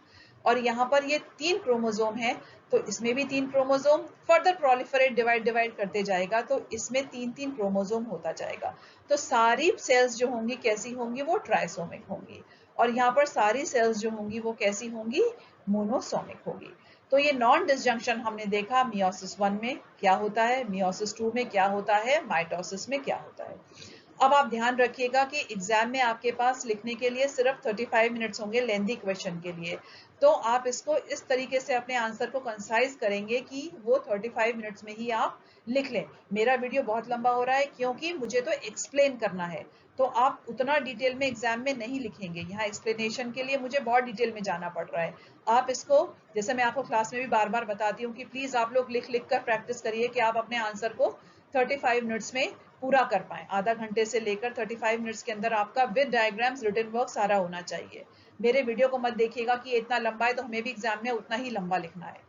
S1: और यहाँ पर ये 3 क्रोमोसोम है तो इसमें भी 3 क्रोमोसोम, फर्दर प्रोलिफरेट डिवाइड करते जाएगा तो इसमें 3 क्रोमोसोम होता जाएगा। तो सारी सेल्स जो होंगी कैसी होंगी, वो ट्राइसोमिक होंगी, और यहाँ पर सारी सेल्स जो होंगी वो कैसी होंगी, मोनोसोमिक होगी। तो ये नॉन डिसजंक्शन हमने देखा मियोसिस 1 में क्या होता है, मियोसिस 2 में क्या होता है, माइटोसिस में क्या होता है। अब आप ध्यान रखिएगा कि एग्जाम में आपके पास लिखने के लिए सिर्फ 35 मिनट्स होंगे लेंथी क्वेश्चन के लिए, तो आप इसको इस तरीके से अपने आंसर को कंसाइज करेंगे कि वो 35 मिनट्स में ही आप लिख लें। मेरा वीडियो बहुत लंबा हो रहा है क्योंकि मुझे तो एक्सप्लेन करना है, तो आप उतना डिटेल में एग्जाम में नहीं लिखेंगे, यहाँ एक्सप्लेनेशन के लिए मुझे बहुत डिटेल में जाना पड़ रहा है। आप इसको, जैसे मैं आपको क्लास में भी बार बार बताती हूँ कि प्लीज आप लोग लिख लिख कर प्रैक्टिस करिए कि आप अपने आंसर को 35 मिनट्स में पूरा कर पाए। आधा घंटे से लेकर 35 मिनट्स के अंदर आपका विद डायग्राम्स रिटन वर्क सारा होना चाहिए। मेरे वीडियो को मत देखिएगा कि ये इतना लंबा है तो हमें भी एग्जाम में उतना ही लंबा लिखना है।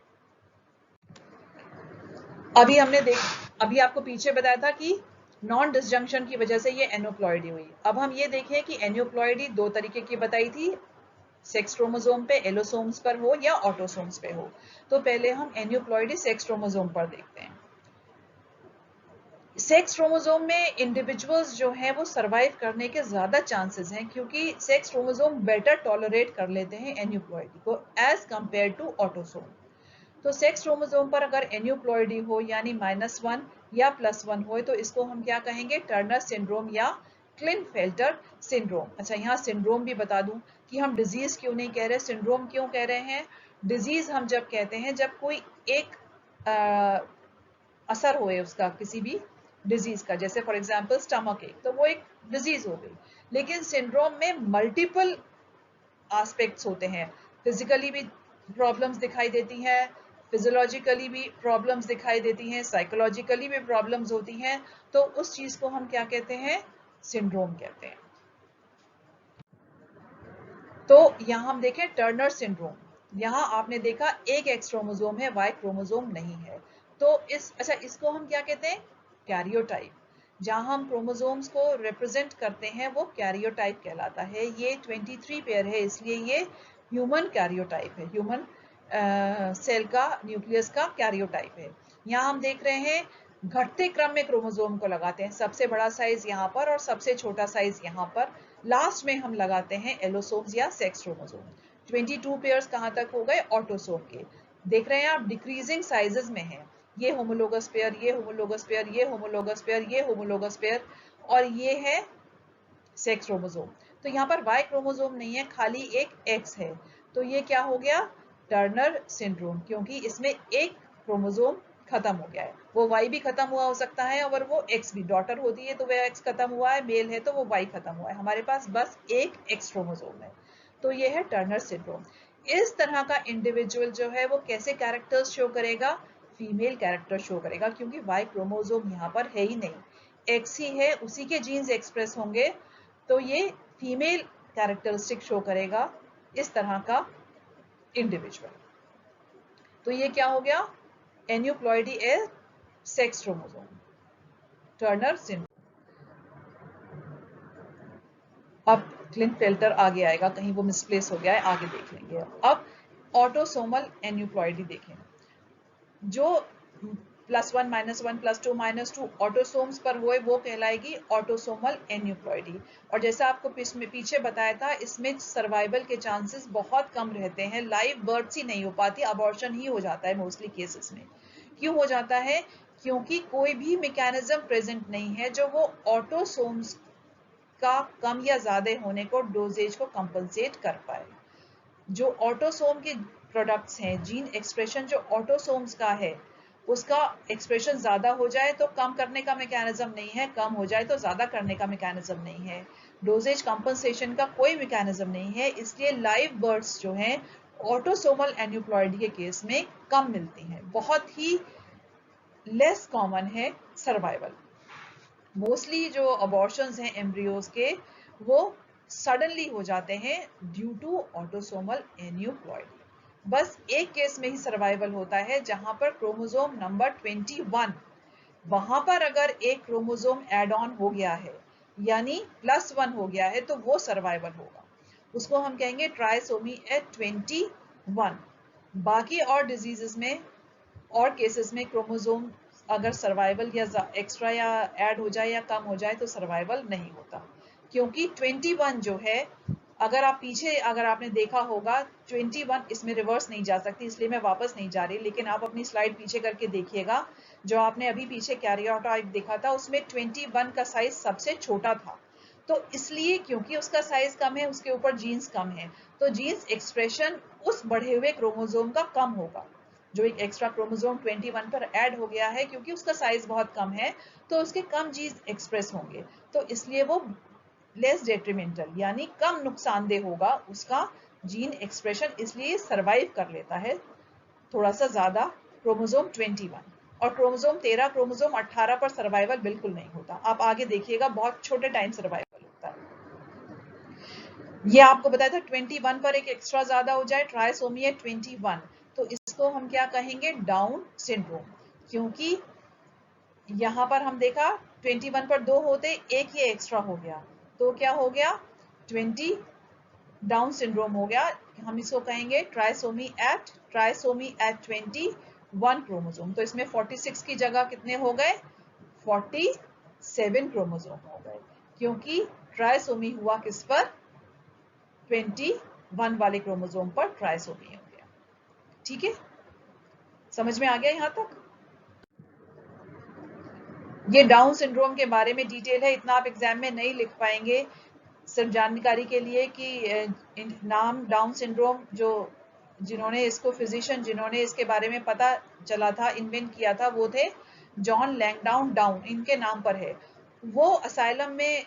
S1: अभी आपको पीछे बताया था कि नॉन डिसजंक्शन की वजह से ये एन्यूप्लॉइडी हुई। अब हम ये देखें कि एन्यूप्लॉइडी 2 तरीके की बताई थी, सेक्स क्रोमोसोम पे, एलोसोम्स पर हो या ऑटोसोम्स पे हो। तो पहले हम एन्यूप्लॉइडी सेक्स क्रोमोसोम पर देखते हैं। सेक्स क्रोमोसोम में इंडिविजुअल्स जो हैं वो सरवाइव करने के ज्यादा चांसेस हैं क्योंकि सेक्स क्रोमोसोम बेटर टॉलरेट कर लेते हैं एन्यूप्लॉइडी को एज कंपेयर टू ऑटोसोम। तो सेक्स क्रोमोसोम पर अगर एन्यूप्लॉइडी हो यानी -1 या +1 हो तो इसको हम क्या कहेंगे, टर्नर सिंड्रोम या क्लिनफेल्टर सिंड्रोम। अच्छा, यहाँ सिंड्रोम भी बता दूं कि हम डिजीज क्यों नहीं कह रहे, सिंड्रोम क्यों कह रहे हैं। डिजीज हम जब कहते हैं जब कोई एक असर होए उसका किसी भी डिजीज का, जैसे फॉर एग्जांपल स्टमक एक, तो वो एक डिजीज हो गई। लेकिन सिंड्रोम में मल्टीपल एस्पेक्ट्स होते हैं, फिजिकली भी प्रॉब्लम्स दिखाई देती हैं, फिजियोलॉजिकली भी प्रॉब्लम्स दिखाई देती हैं, साइकोलॉजिकली भी प्रॉब्लम्स होती हैं, तो उस चीज को हम क्या कहते हैं, सिंड्रोम कहते हैं। तो यहाँ हम देखें टर्नर सिंड्रोम, यहाँ आपने देखा एक एक्स क्रोमोसोम है, वाई क्रोमोसोम नहीं है, तो इसको हम क्या कहते हैं, कैरियोटाइप। जहां हम क्रोमोसोम्स को रिप्रेजेंट करते हैं वो कैरियोटाइप कहलाता है। ये 23 पेयर है इसलिए ये ह्यूमन कैरियोटाइप है, ह्यूमन सेल का न्यूक्लियस का कैरियोटाइप है। यहाँ हम देख रहे हैं घटते क्रम में क्रोमोसोम को लगाते हैं, सबसे बड़ा साइज यहाँ पर और सबसे छोटा साइज यहाँ पर, लास्ट में हम लगाते हैं एलोसोम्स या सेक्स क्रोमोसोम। 22 पेयर्स कहाँ तक हो गए, ऑटोसोम के। देख रहे हैं आप डिक्रीजिंग साइजेस में है, ये होमोलोगस पेयर, ये होमोलोगस पेयर, ये होमोलोगस पेयर, ये होमोलोगस पेयर, और ये है सेक्स क्रोमोसोम। तो यहाँ पर वाई क्रोमोसोम नहीं है, खाली एक एक्स है, तो ये क्या हो गया, टर्नर सिंड्रोम, क्योंकि इसमें एक क्रोमोसोम खत्म हो गया है। वो वाई भी खत्म हुआ हो सकता है और वो एक्स भी, डॉटर होती है तो वह एक्स खत्म हुआ है, मेल है तो वो वाई खत्म हुआ है, हमारे पास बस एक एक्स क्रोमोसोम है, तो ये है टर्नर सिंड्रोम। इस तरह का इंडिविजुअल जो है वो कैसे कैरेक्टर्स शो करेगा, फीमेल कैरेक्टर शो करेगा, क्योंकि वाई क्रोमोसोम यहाँ पर है ही नहीं, एक्स ही है, उसी के जीन्स एक्सप्रेस होंगे, तो ये फीमेल कैरेक्टरिस्टिक शो करेगा इस तरह का इंडिविजुअल। तो ये क्या हो गया, एन्यूप्लॉइडी ए सेक्स क्रोमोसोम, टर्नर सिंड्रोम। अब क्लिनफेल्टर आगे आएगा, कहीं वो मिसप्लेस हो गया है, आगे देख लेंगे। अब ऑटोसोमल एन्यूप्लॉइडी देखें, जो +1 -1 +2 -2 ऑटोसोम्स पर हुए वो कहलाएगी ऑटोसोमल एन्यूप्लॉइडी। और जैसा आपको पीछे बताया था, इसमें सर्वाइवल के चांसेस बहुत कम रहते हैं, लाइव बर्थ ही नहीं हो पाती, अबॉर्शन ही हो जाता है मोस्टली केसेस में। क्यों हो जाता है, क्योंकि कोई भी मैकेनिज्म प्रेजेंट नहीं है जो वो ऑटोसोम्स का कम या ज्यादा होने को, डोजेज को कंपनसेट कर पाए। जो ऑटोसोम के प्रोडक्ट्स हैं, जीन एक्सप्रेशन जो ऑटोसोम्स का है, उसका एक्सप्रेशन ज्यादा हो जाए तो कम करने का मैकेनिज्म नहीं है, कम हो जाए तो ज्यादा करने का मैकेनिज्म नहीं है, डोजेज कंपनसेशन का कोई मैकेनिज्म नहीं है। इसलिए लाइव बर्ड्स जो हैं ऑटोसोमल एन्यूप्लॉइडी के केस में कम मिलती हैं, बहुत ही लेस कॉमन है सर्वाइवल। मोस्टली जो अबॉर्शंस हैं एम्ब्रियोज के, वो सडनली हो जाते हैं ड्यू टू ऑटोसोमल एन्यूप्लॉइडी। बस एक केस में ही सर्वाइवल होता है, जहां पर क्रोमोसोम नंबर 21, वहां पर अगर एक क्रोमोसोम एड ऑन हो गया है, यानी +1 हो गया है, तो वो सर्वाइवल होगा, उसको हम कहेंगे ट्राइसोमी 21। बाकी और डिजीजेस में और केसेस में क्रोमोसोम अगर सर्वाइवल या एक्स्ट्रा या ऐड हो जाए या कम हो जाए तो सर्वाइवल नहीं होता, क्योंकि 21 जो है, अगर आप पीछे अगर आपने देखा होगा 21 इसमें रिवर्स नहीं जा सकती, इसलिए मैं वापस नहीं जा रही, लेकिन आप अपनी स्लाइड पीछे करके देखिएगा, जो आपने अभी पीछे कैरियोटाइप देखा था उसमें 21 का साइज सबसे छोटा था। तो इसलिए क्योंकि उसका साइज कम है, उसके ऊपर जीन्स कम है, तो जीन्स एक्सप्रेशन उस बढ़े हुए क्रोमोसोम का कम होगा। जो एक एक्स्ट्रा क्रोमोसोम 21 पर ऐड हो गया है, क्योंकि उसका साइज बहुत कम है, तो उसके कम जीन्स एक्सप्रेस होंगे, तो इसलिए वो लेस डेट्रीमेंटल यानी कम नुकसानदेह होगा उसका जीन एक्सप्रेशन, इसलिए सर्वाइव कर लेता है थोड़ा सा ज्यादा क्रोमोसोम 21। और क्रोमोसोम 13, क्रोमोसोम 18 पर सर्वाइवल बिल्कुल नहीं होता। आप आगे देखिएगा, बहुत छोटे टाइम सर्वाइवल होता है। ये आपको बताया था 21 पर एक एक्स्ट्रा ज्यादा हो जाए, ट्राइसोमी 21, तो इसको हम क्या कहेंगे, डाउन सिंड्रोम। क्योंकि यहां पर हम देखा 21 पर 2 होते, एक ये एक्स्ट्रा हो गया, तो क्या हो गया, 20 डाउन सिंड्रोम हो गया। हम इसको कहेंगे ट्राइसोमी एट 21 क्रोमोसोम। तो इसमें 46 की जगह कितने हो गए, 47 क्रोमोसोम हो गए, क्योंकि ट्राइसोमी हुआ किस पर, 21 वाले क्रोमोसोम पर ट्राइसोमी हो गया। ठीक है, समझ में आ गया यहां तक। ये डाउन सिंड्रोम के बारे में डिटेल है, इतना आप एग्जाम में नहीं लिख पाएंगे, सिर्फ जानकारी के लिए कि नाम डाउन सिंड्रोम जो जिन्होंने इसको फिजिशियन जिन्होंने इसके बारे में पता चला था, इन्वेंट किया था, वो थे जॉन लैंगडाउन डाउन, इनके नाम पर है। वो असाइलम में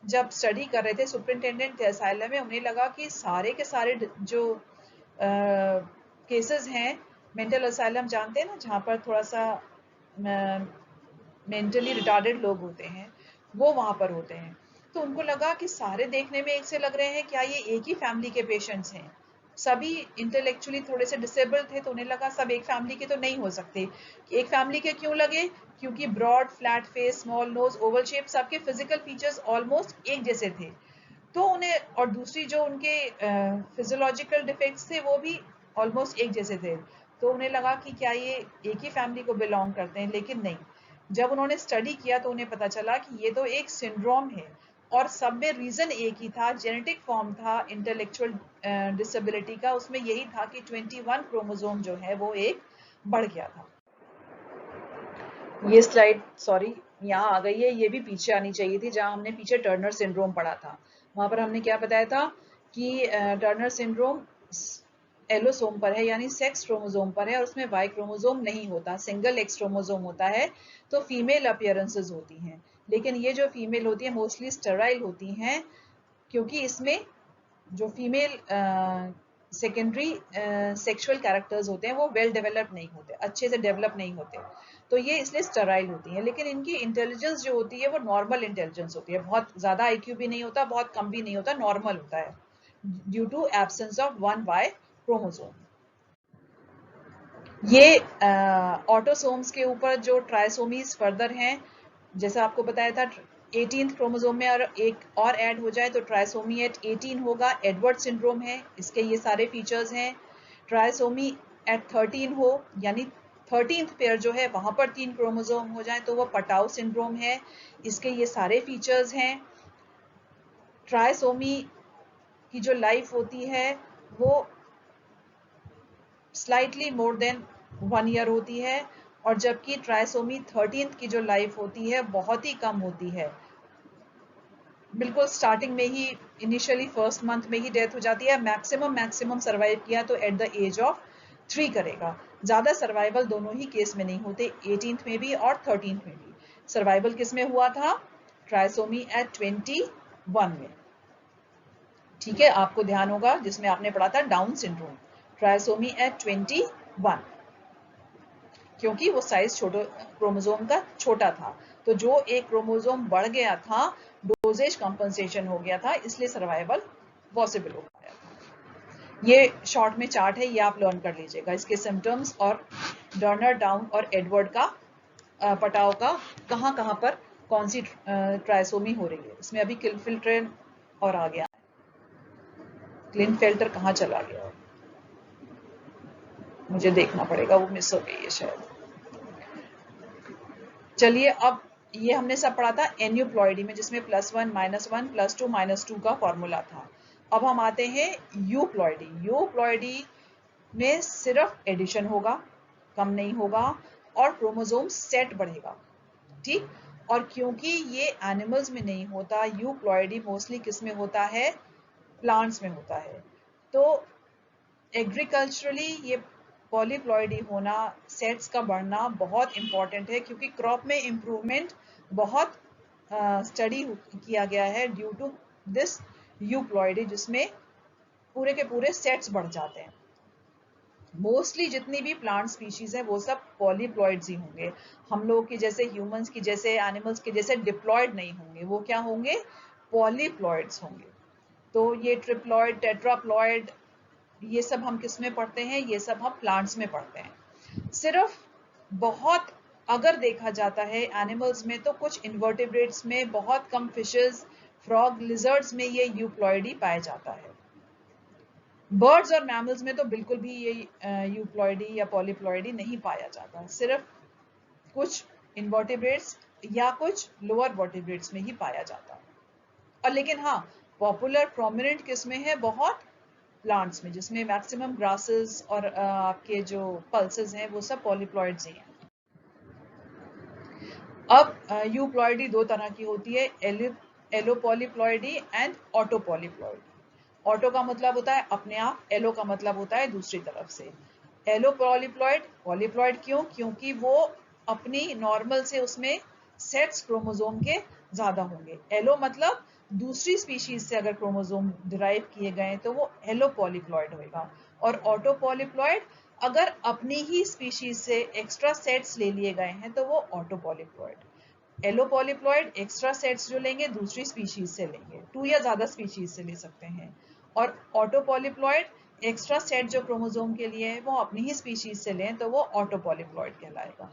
S1: जब स्टडी कर रहे थे, सुपरिंटेंडेंट थे असाइलम में, उन्हें लगा कि सारे के सारे जो केसेस हैं, मेंटल असाइलम जानते हैं ना, जहाँ पर थोड़ा सा मेंटली रिटार्डेड लोग होते हैं, वो वहां पर होते हैं। तो उनको लगा कि सारे देखने में एक से लग रहे हैं, क्या ये एक ही फैमिली के पेशेंट्स हैं, सभी इंटेलेक्चुअली थोड़े से डिसेबल्ड थे, तो उन्हें लगा सब एक फैमिली के तो नहीं हो सकते। एक फैमिली के क्यों लगे, क्योंकि broad flat face, small nose, oval shape, सबके फिजिकल फीचर्स ऑलमोस्ट एक जैसे थे। तो उन्हें, और दूसरी जो उनके फिजियोलॉजिकल डिफेक्ट्स थे वो भी ऑलमोस्ट एक जैसे थे, तो उन्हें लगा कि क्या ये एक ही फैमिली को बिलोंग करते हैं, लेकिन नहीं। जब उन्होंने स्टडी किया तो उन्हें पता चला कि ये तो एक सिंड्रोम है, और सब में रीजन एक ही था, जेनेटिक फॉर्म था इंटेलेक्चुअल डिसेबिलिटी का, उसमें यही था कि 21 क्रोमोसोम जो है वो एक बढ़ गया था। ये स्लाइड सॉरी यहाँ आ गई है, ये भी पीछे आनी चाहिए थी, जहां हमने पीछे टर्नर सिंड्रोम पढ़ा था। वहां पर हमने क्या बताया था कि टर्नर सिंड्रोम एलोसोम पर है, यानी सेक्स क्रोमोसोम पर है, और उसमें वाई क्रोमोसोम नहीं होता, सिंगल एक्स क्रोमोसोम होता है, तो फीमेल अपीयरेंसेस होती हैं। लेकिन ये जो फीमेल होती है मोस्टली स्टेराइल होती हैं, क्योंकि इसमें जो फीमेल सेकेंडरी सेक्सुअल कैरेक्टर्स होते हैं वो वेल डेवलप नहीं होते, अच्छे से डेवलप नहीं होते, तो ये इसलिए स्टेराइल होती हैं। लेकिन इनकी इंटेलिजेंस जो होती है वो नॉर्मल इंटेलिजेंस होती है, बहुत ज़्यादा आईक्यू भी नहीं होता, बहुत कम भी नहीं होता, नॉर्मल होता है, due to absence of 1Y chromosome. ये ऑटोसोम्स के ऊपर जो ट्राइसोमीज फर्दर हैं, जैसा आपको बताया था 18th क्रोमोसोम में और एक और ऐड हो जाए तो ट्राइसोमी एट 18 होगा, एडवर्ड सिंड्रोम है, इसके ये सारे फीचर्स हैं। ट्राइसोमी एट 13 हो, यानी 13th पेयर जो है वहां पर 3 क्रोमोसोम हो जाए तो वो पटाउ सिंड्रोम है, इसके ये सारे फीचर्स हैं। ट्राइसोमी की जो लाइफ होती है वो स्लाइटली मोर देन 1 ईयर होती है, और जबकि ट्राइसोमी 13th की जो लाइफ होती है बहुत ही कम होती है, बिल्कुल स्टार्टिंग में ही, इनिशियली फर्स्ट मंथ में ही डेथ हो जाती है। मैक्सिमम सर्वाइव किया तो एट द एज ऑफ 3 करेगा, ज़्यादा सर्वाइवल दोनों ही केस में नहीं होते, 18th में भी और 13th में भी। सर्वाइवल किस में हुआ था? ट्राइसोमी एट 21 में। ठीक है, आपको ध्यान होगा जिसमें आपने पढ़ा था डाउन सिंड्रोम, ट्राइसोमी एट 21, क्योंकि वो साइज छोटे क्रोमोसोम का छोटा था, तो जो एक क्रोमोसोम बढ़ गया था, डोजेज कंपनसेशन हो गया था, इसलिए सर्वाइवल पॉसिबल हो पाया था। ये शॉर्ट में चार्ट है, ये आप लर्न कर लीजिएगा, इसके सिम्टम्स और डर्नर, डाउन और एडवर्ड का पटाव का कहाँ कहाँ पर कौन सी ट्राइसोमी हो रही है। इसमें अभी किलफिल्ट्रेन और आ गया, क्लिनफेल्टर कहाँ चला गया, मुझे देखना पड़ेगा, वो मिस हो गई है शायद। चलिए, अब ये हमने सब पढ़ा था एन्यूप्लॉइडी में, जिसमें +1 -1 +2 -2 का फॉर्मूला था। अब हम आते हैं यूप्लॉइडी। यूप्लॉइडी में सिर्फ एडिशन होगा, कम नहीं होगा, और क्रोमोसोम सेट बढ़ेगा। ठीक, और क्योंकि ये एनिमल्स में नहीं होता, यूप्लॉइडी मोस्टली किस में होता है? प्लांट्स में होता है। तो एग्रीकल्चरली ये पॉलीप्लॉइडी होना, सेट्स का बढ़ना बहुत इंपॉर्टेंट है, क्योंकि क्रॉप में इंप्रूवमेंट बहुत स्टडी किया गया है ड्यू टू दिस यूप्लॉइडी, जिसमें पूरे के पूरे सेट्स बढ़ जाते हैं। मोस्टली जितनी भी प्लांट स्पीशीज है वो सब पॉलीप्लॉइड्स ही होंगे, हम लोग की जैसे, ह्यूमंस की जैसे, एनिमल्स के जैसे डिप्लॉइड नहीं होंगे, वो क्या होंगे? पॉलीप्लॉइड्स होंगे। तो ये ट्रिप्लॉइड, टेट्राप्लॉइड, ये सब हम किस में पढ़ते हैं? ये सब हम प्लांट्स में पढ़ते हैं। सिर्फ बहुत अगर देखा जाता है एनिमल्स में, तो कुछ इन्वर्टिब्रेट्स में, बहुत कम फिशेस, फ्रॉग, लिजर्ड्स में ये यूप्लॉइडी पाया जाता है। बर्ड्स और मैमल्स में तो बिल्कुल भी ये यूप्लॉइडी या पॉलीप्लॉइडी नहीं पाया जाता, सिर्फ कुछ इन्वर्टिब्रेट्स या कुछ लोअर वर्टिब्रेट्स में ही पाया जाता है। और लेकिन हाँ, पॉपुलर प्रोमिनेंट किस में है? बहुत प्लांट्स में, जिसमें मैक्सिमम ग्रासेस और आपके जो पल्सेस हैं वो सब पॉलीप्लॉइड्स ही हैं। अब यूप्लॉइडी दो तरह की होती है, एलोपॉलीप्लॉइडी एंड ऑटोपॉलीप्लॉइडी। ऑटो का मतलब होता है अपने आप, एलो का मतलब होता है दूसरी तरफ से। एलोपॉलीप्लॉइड, पॉलीप्लॉइड क्यों? क्योंकि वो अपनी नॉर्मल से उसमें सेट्स क्रोमोसोम के ज्यादा होंगे। एलो मतलब दूसरी स्पीशीज से अगर क्रोमोसोम डिराइव किए गए तो वो एलोपॉलीप्लॉइड होगा। और ऑटोपॉलीप्लॉइड अगर अपनी ही स्पीशीज से एक्स्ट्रा सेट्स ले लिए गए हैं तो वो ऑटोपॉलीप्लॉइड। एलोपॉलीप्लॉइड एक्स्ट्रा सेट्स जो लेंगे दूसरी स्पीशीज से लेंगे, 2 या ज्यादा स्पीशीज से ले सकते हैं। और ऑटोपॉलीप्लॉइड एक्स्ट्रा सेट जो क्रोमोसोम के लिए है वो अपनी ही स्पीशीज से लें तो वो ऑटोपॉलीप्लॉइड कहलाएगा।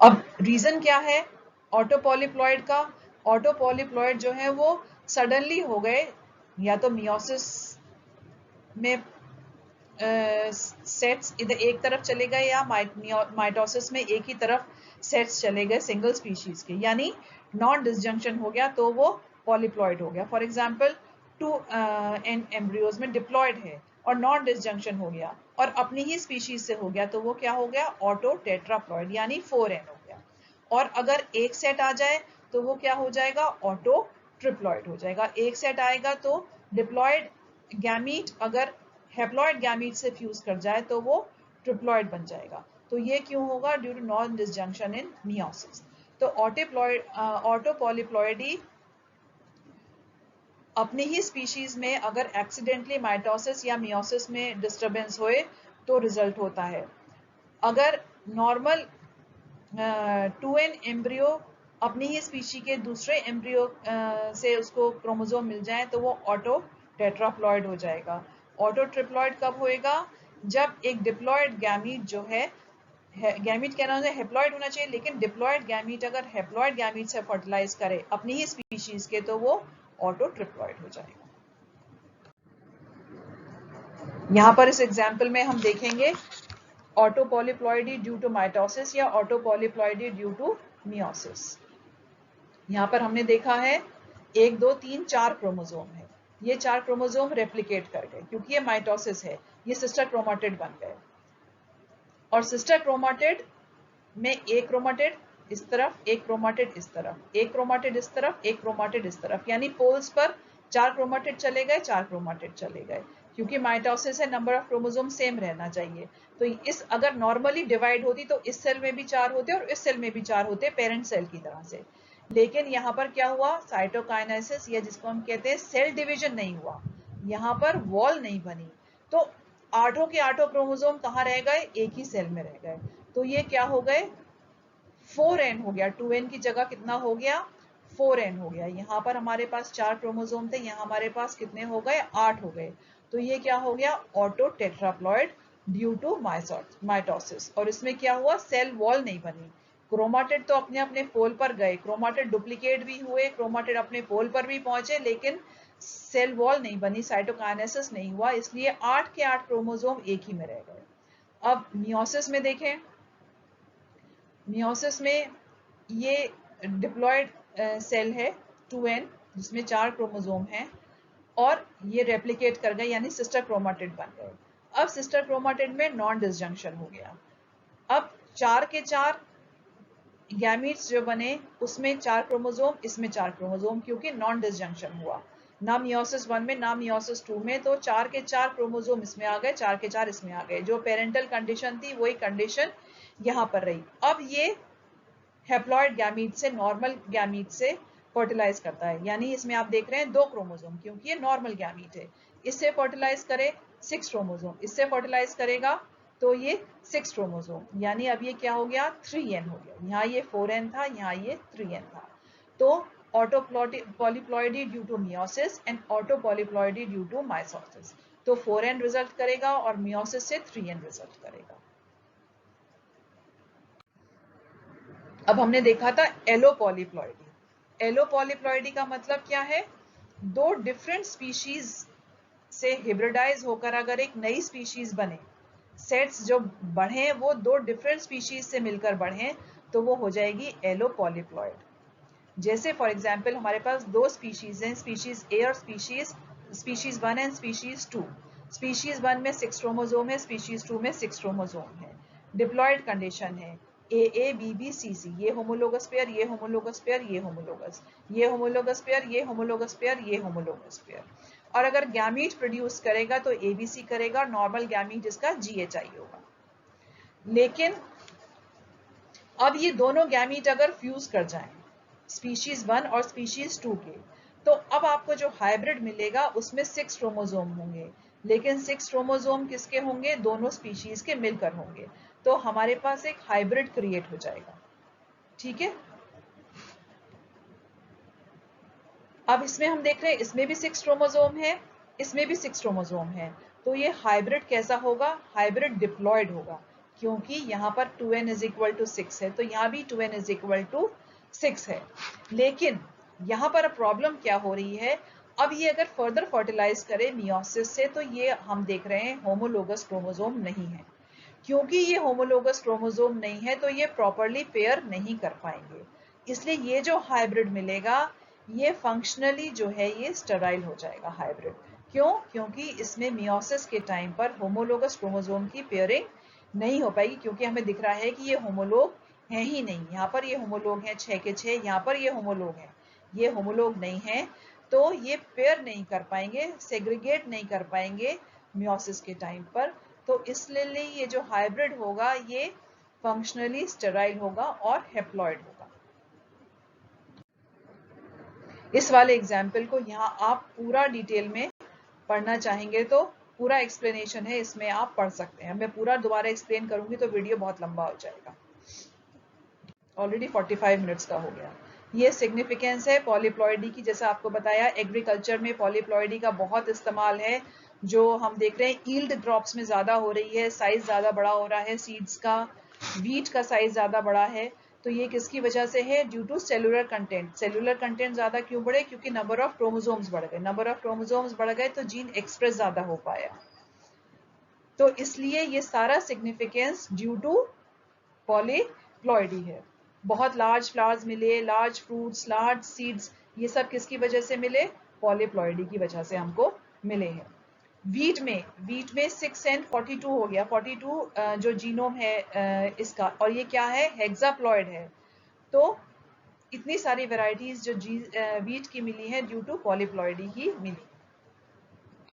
S1: अब रीजन क्या है ऑटोपॉलीप्लॉइड का? ऑटोपॉलीप्लॉइड जो है वो सडनली हो गए, या तो मियोसिस में सेट्स इधर एक तरफ चले गए, या माइटोसिस में एक ही तरफ सेट्स चले गए सिंगल स्पीशीज के, यानी नॉन डिसजंक्शन हो गया तो वो पॉलीप्लॉइड हो गया। फॉर एग्जांपल 2 एम्ब्रियोज में डिप्लॉइड है और नॉन डिसजंक्शन हो गया और अपनी ही स्पीशीज से हो गया तो वो क्या हो गया? ऑटो टेट्राप्लॉइड, यानी 4n हो गया। और अगर एक सेट आ जाए तो वो क्या हो जाएगा? ऑटो ट्रिप्लॉइड हो जाएगा। एक सेट आएगा तो डिप्लॉइड गैमीट अगर हैप्लॉइड गैमीट से फ्यूज कर जाए तो वो ट्रिप्लॉइड बन जाएगा। तो ये क्यों होगा? Due to non disjunction in meiosis. तो ऑटोपॉलीप्लॉइडी अपनी ही स्पीशीज में अगर एक्सीडेंटली माइटोसिस या मियोसिस में डिस्टरबेंस होए तो रिजल्ट होता है। अगर नॉर्मल 2n एम्ब्रियो अपनी ही स्पीशी के दूसरे एम्ब्रियो से उसको क्रोमोसोम मिल जाए तो वो ऑटो टेट्राप्लॉइड हो जाएगा। ऑटो ट्रिप्लॉइड कब होएगा? जब एक डिप्लॉइड गैमीट जो है, गैमीट कहना है हेप्लॉइड होना चाहिए, लेकिन डिप्लॉइड गैमीट अगर हेप्लॉइड गैमीट से फर्टिलाइज करे अपनी ही स्पीशीज के तो वो ऑटो ट्रिप्लॉइड हो जाएगा। यहां पर इस एग्जाम्पल में हम देखेंगे auto polyploidy due to mitosis या auto polyploidy due to meiosis. यहां पर हमने देखा है 1 2 3 4 क्रोमोसोम है, ये 4 क्रोमोसोम रेप्लिकेट कर गए क्योंकि ये माइटोसिस है, ये सिस्टर क्रोमाटिड बन गए। और सिस्टर क्रोमाटिड में एक क्रोमाटिड इस तरफ, एक क्रोमाटिड इस तरफ, एक क्रोमाटिड इस तरफ, एक क्रोमाटिड इस तरफ, यानी पोल्स पर 4 क्रोमाटिड चले गए, 4 क्रोमाटिड चले गए। क्योंकि माइटोसिस है, नंबर ऑफ क्रोमोसोम सेम रहना चाहिए। तो इस अगर नॉर्मली डिवाइड होती तो इस सेल में भी 4 होते और इस सेल में भी 4 होते पेरेंट सेल की तरह से। लेकिन यहाँ पर क्या हुआ? साइटोकाइनेसिस या जिसको हम कहते हैं सेल डिवीजन नहीं हुआ, यहाँ पर वॉल नहीं बनी, तो आठों के आठों क्रोमोसोम कहाँ रह गए? एक ही सेल में रह गए। तो ये क्या हो गए? 4n हो गया। 2n की जगह कितना हो गया? 4n हो गया। यहाँ पर हमारे पास 4 क्रोमोसोम थे, यहाँ हमारे पास कितने हो गए? 8 हो गए। तो ये क्या हो गया? Auto tetraploid due to mitosis. और इसमें क्या हुआ? सेल वॉल नहीं बनी। क्रोमाटिड तो अपने अपने पोल पर गए, क्रोमाटिड डुप्लीकेट भी हुए, क्रोमाटिड अपने पोल पर भी पहुंचे, लेकिन सेल वॉल नहीं बनी, साइटोकाइनेसिस नहीं हुआ, इसलिए 8 के 8 क्रोमोसोम एक ही में रह गए। अब मियोसिस में देखें, मियोसिस में ये डिप्लॉयड सेल है 2n जिसमें 4 क्रोमोसोम हैं और ये रेप्लिकेट कर गए यानी सिस्टर क्रोमाटिड बन गए। अब सिस्टर क्रोमाटिड में नॉन डिसजंक्शन हो गया। अब 4 के 4 गैमीट्स जो बने उसमें 4 क्रोमोसोम, इसमें 4 क्रोमोसोम, क्योंकि नॉन डिसजंक्शन हुआ ना मियोसिस 1 में ना मियोसिस 2 में। तो 4 के 4 क्रोमोसोम इसमें आ गए, 4 के 4 इसमें आ गए। जो पेरेंटल कंडीशन थी वही कंडीशन यहाँ पर रही। अब ये हेप्लॉइड गैमीट से नॉर्मल गैमीट से फर्टिलाइज करता है, यानी इसमें आप देख रहे हैं 2 क्रोमोसोम, क्योंकि ये नॉर्मल गैमीट है। इससे फर्टिलाइज करे 6 क्रोमोसोम, इससे फर्टिलाइज करेगा तो ये 6 क्रोमोसोम, यानी अब ये क्या हो गया? 3n हो गया। यहाँ ये 4n था, यहाँ ये 3n था। तो auto polyploidy due to meiosis and auto polyploidy due to mitosis. तो 4n रिजल्ट करेगा और मियोसिस से 3n रिजल्ट करेगा। अब हमने देखा था एलोपॉलीप्लॉइडी। एलोपॉलीप्लॉइडी का मतलब क्या है? 2 डिफरेंट स्पीशीज से हिब्रिडाइज होकर अगर एक नई स्पीशीज बने, सेट्स जो बढ़े वो 2 डिफरेंट स्पीशीज से मिलकर बढ़े, तो वो हो जाएगी एलोपॉलीप्लॉइड। जैसे फॉर एग्जांपल हमारे पास 2 स्पीशीज हैं, स्पीशीज ए और स्पीशीज 1 एंड स्पीशीज 2। स्पीशीज 1 में 6 क्रोमोसोम है, स्पीशीज 2 में 6 क्रोमोसोम है। डिप्लॉयड कंडीशन है ए बी बी सी सी, ये होमोलोगस पेयर, ये होमोलोगस पेयर, ये होमोलोगस, ये होमोलोगस पेयर, ये होमोलोगस पेयर, ये होमोलोगस पेयर। और अगर गैमीट प्रोड्यूस करेगा तो एबीसी करेगा, नॉर्मल गैमीट इसका जीएचआई होगा। लेकिन अब ये दोनों गैमीट अगर फ्यूज कर जाएं स्पीशीज 1 और स्पीशीज 2 के, तो अब आपको जो हाइब्रिड मिलेगा उसमें 6 क्रोमोसोम होंगे, लेकिन 6 क्रोमोसोम किसके होंगे? दोनों स्पीशीज के मिलकर होंगे। तो हमारे पास एक हाइब्रिड क्रिएट हो जाएगा। ठीक है, अब इसमें हम देख रहे हैं इसमें भी 6 क्रोमोसोम है, इसमें भी 6 क्रोमोसोम है। तो ये हाइब्रिड कैसा होगा? हाइब्रिड डिप्लॉयड होगा, क्योंकि यहाँ पर 2n इज इक्वल टू 6 है, तो यहाँ भी 2n इज इक्वल टू 6 है। लेकिन यहाँ पर प्रॉब्लम क्या हो रही है? अब ये अगर फर्दर फर्टिलाइज करे मियोसिस से, तो ये हम देख रहे हैं होमोलोगस क्रोमोसोम नहीं है। क्योंकि ये होमोलोगस क्रोमोसोम नहीं है तो ये प्रॉपरली पेयर नहीं कर पाएंगे, इसलिए ये जो हाइब्रिड मिलेगा ये फंक्शनली जो है ये स्टेराइल हो जाएगा हाइब्रिड। क्यों? क्योंकि इसमें मियोसिस के टाइम पर होमोलोगस क्रोमोसोम की पेयरिंग नहीं हो पाएगी, क्योंकि हमें दिख रहा है कि ये होमोलोग हैं ही नहीं। यहाँ पर ये होमोलोग हैं 6 के 6, यहाँ पर ये होमोलोग हैं, ये होमोलोग नहीं है, तो ये पेयर नहीं कर पाएंगे, सेग्रीगेट नहीं कर पाएंगे मियोसिस के टाइम पर। तो इसलिए ये जो हाइब्रिड होगा ये फंक्शनली स्टेराइल होगा और हेप्लॉइड होगा। इस वाले एग्जाम्पल को यहाँ आप पूरा डिटेल में पढ़ना चाहेंगे तो पूरा एक्सप्लेनेशन है, इसमें आप पढ़ सकते हैं। मैं पूरा दोबारा एक्सप्लेन करूंगी तो वीडियो बहुत लंबा हो जाएगा, ऑलरेडी 45 मिनट्स का हो गया। ये सिग्निफिकेंस है पॉलीप्लॉइडी की। जैसा आपको बताया एग्रीकल्चर में पॉलीप्लॉइडी का बहुत इस्तेमाल है, जो हम देख रहे हैं ईल्ड क्रॉप्स में ज्यादा हो रही है, साइज ज्यादा बड़ा हो रहा है सीड्स का, वीट का साइज ज्यादा बड़ा है। तो ये किसकी वजह से है? Due to cellular content. Cellular content ज्यादा क्यों बढ़े? क्योंकि नंबर ऑफ क्रोमोसोम्स बढ़ गए। नंबर ऑफ क्रोमोसोम्स बढ़ गए तो जीन एक्सप्रेस ज्यादा हो पाया। तो इसलिए ये सारा सिग्निफिकेंस ड्यू टू पॉलीप्लॉइडी है। बहुत लार्ज फ्लावर्स मिले, लार्ज फ्रूट्स, लार्ज सीड्स, ये सब किसकी वजह से मिले? पॉलीप्लॉइडी की वजह से हमको मिले हैं। वीट में 6 and 42 हो गया। 42 जो जीनोम है इसका, और ये क्या है? हेक्साप्लॉइड है। तो इतनी सारी वैरायटीज जो वीट की मिली है ड्यू टू पॉलीप्लॉइडी ही मिली।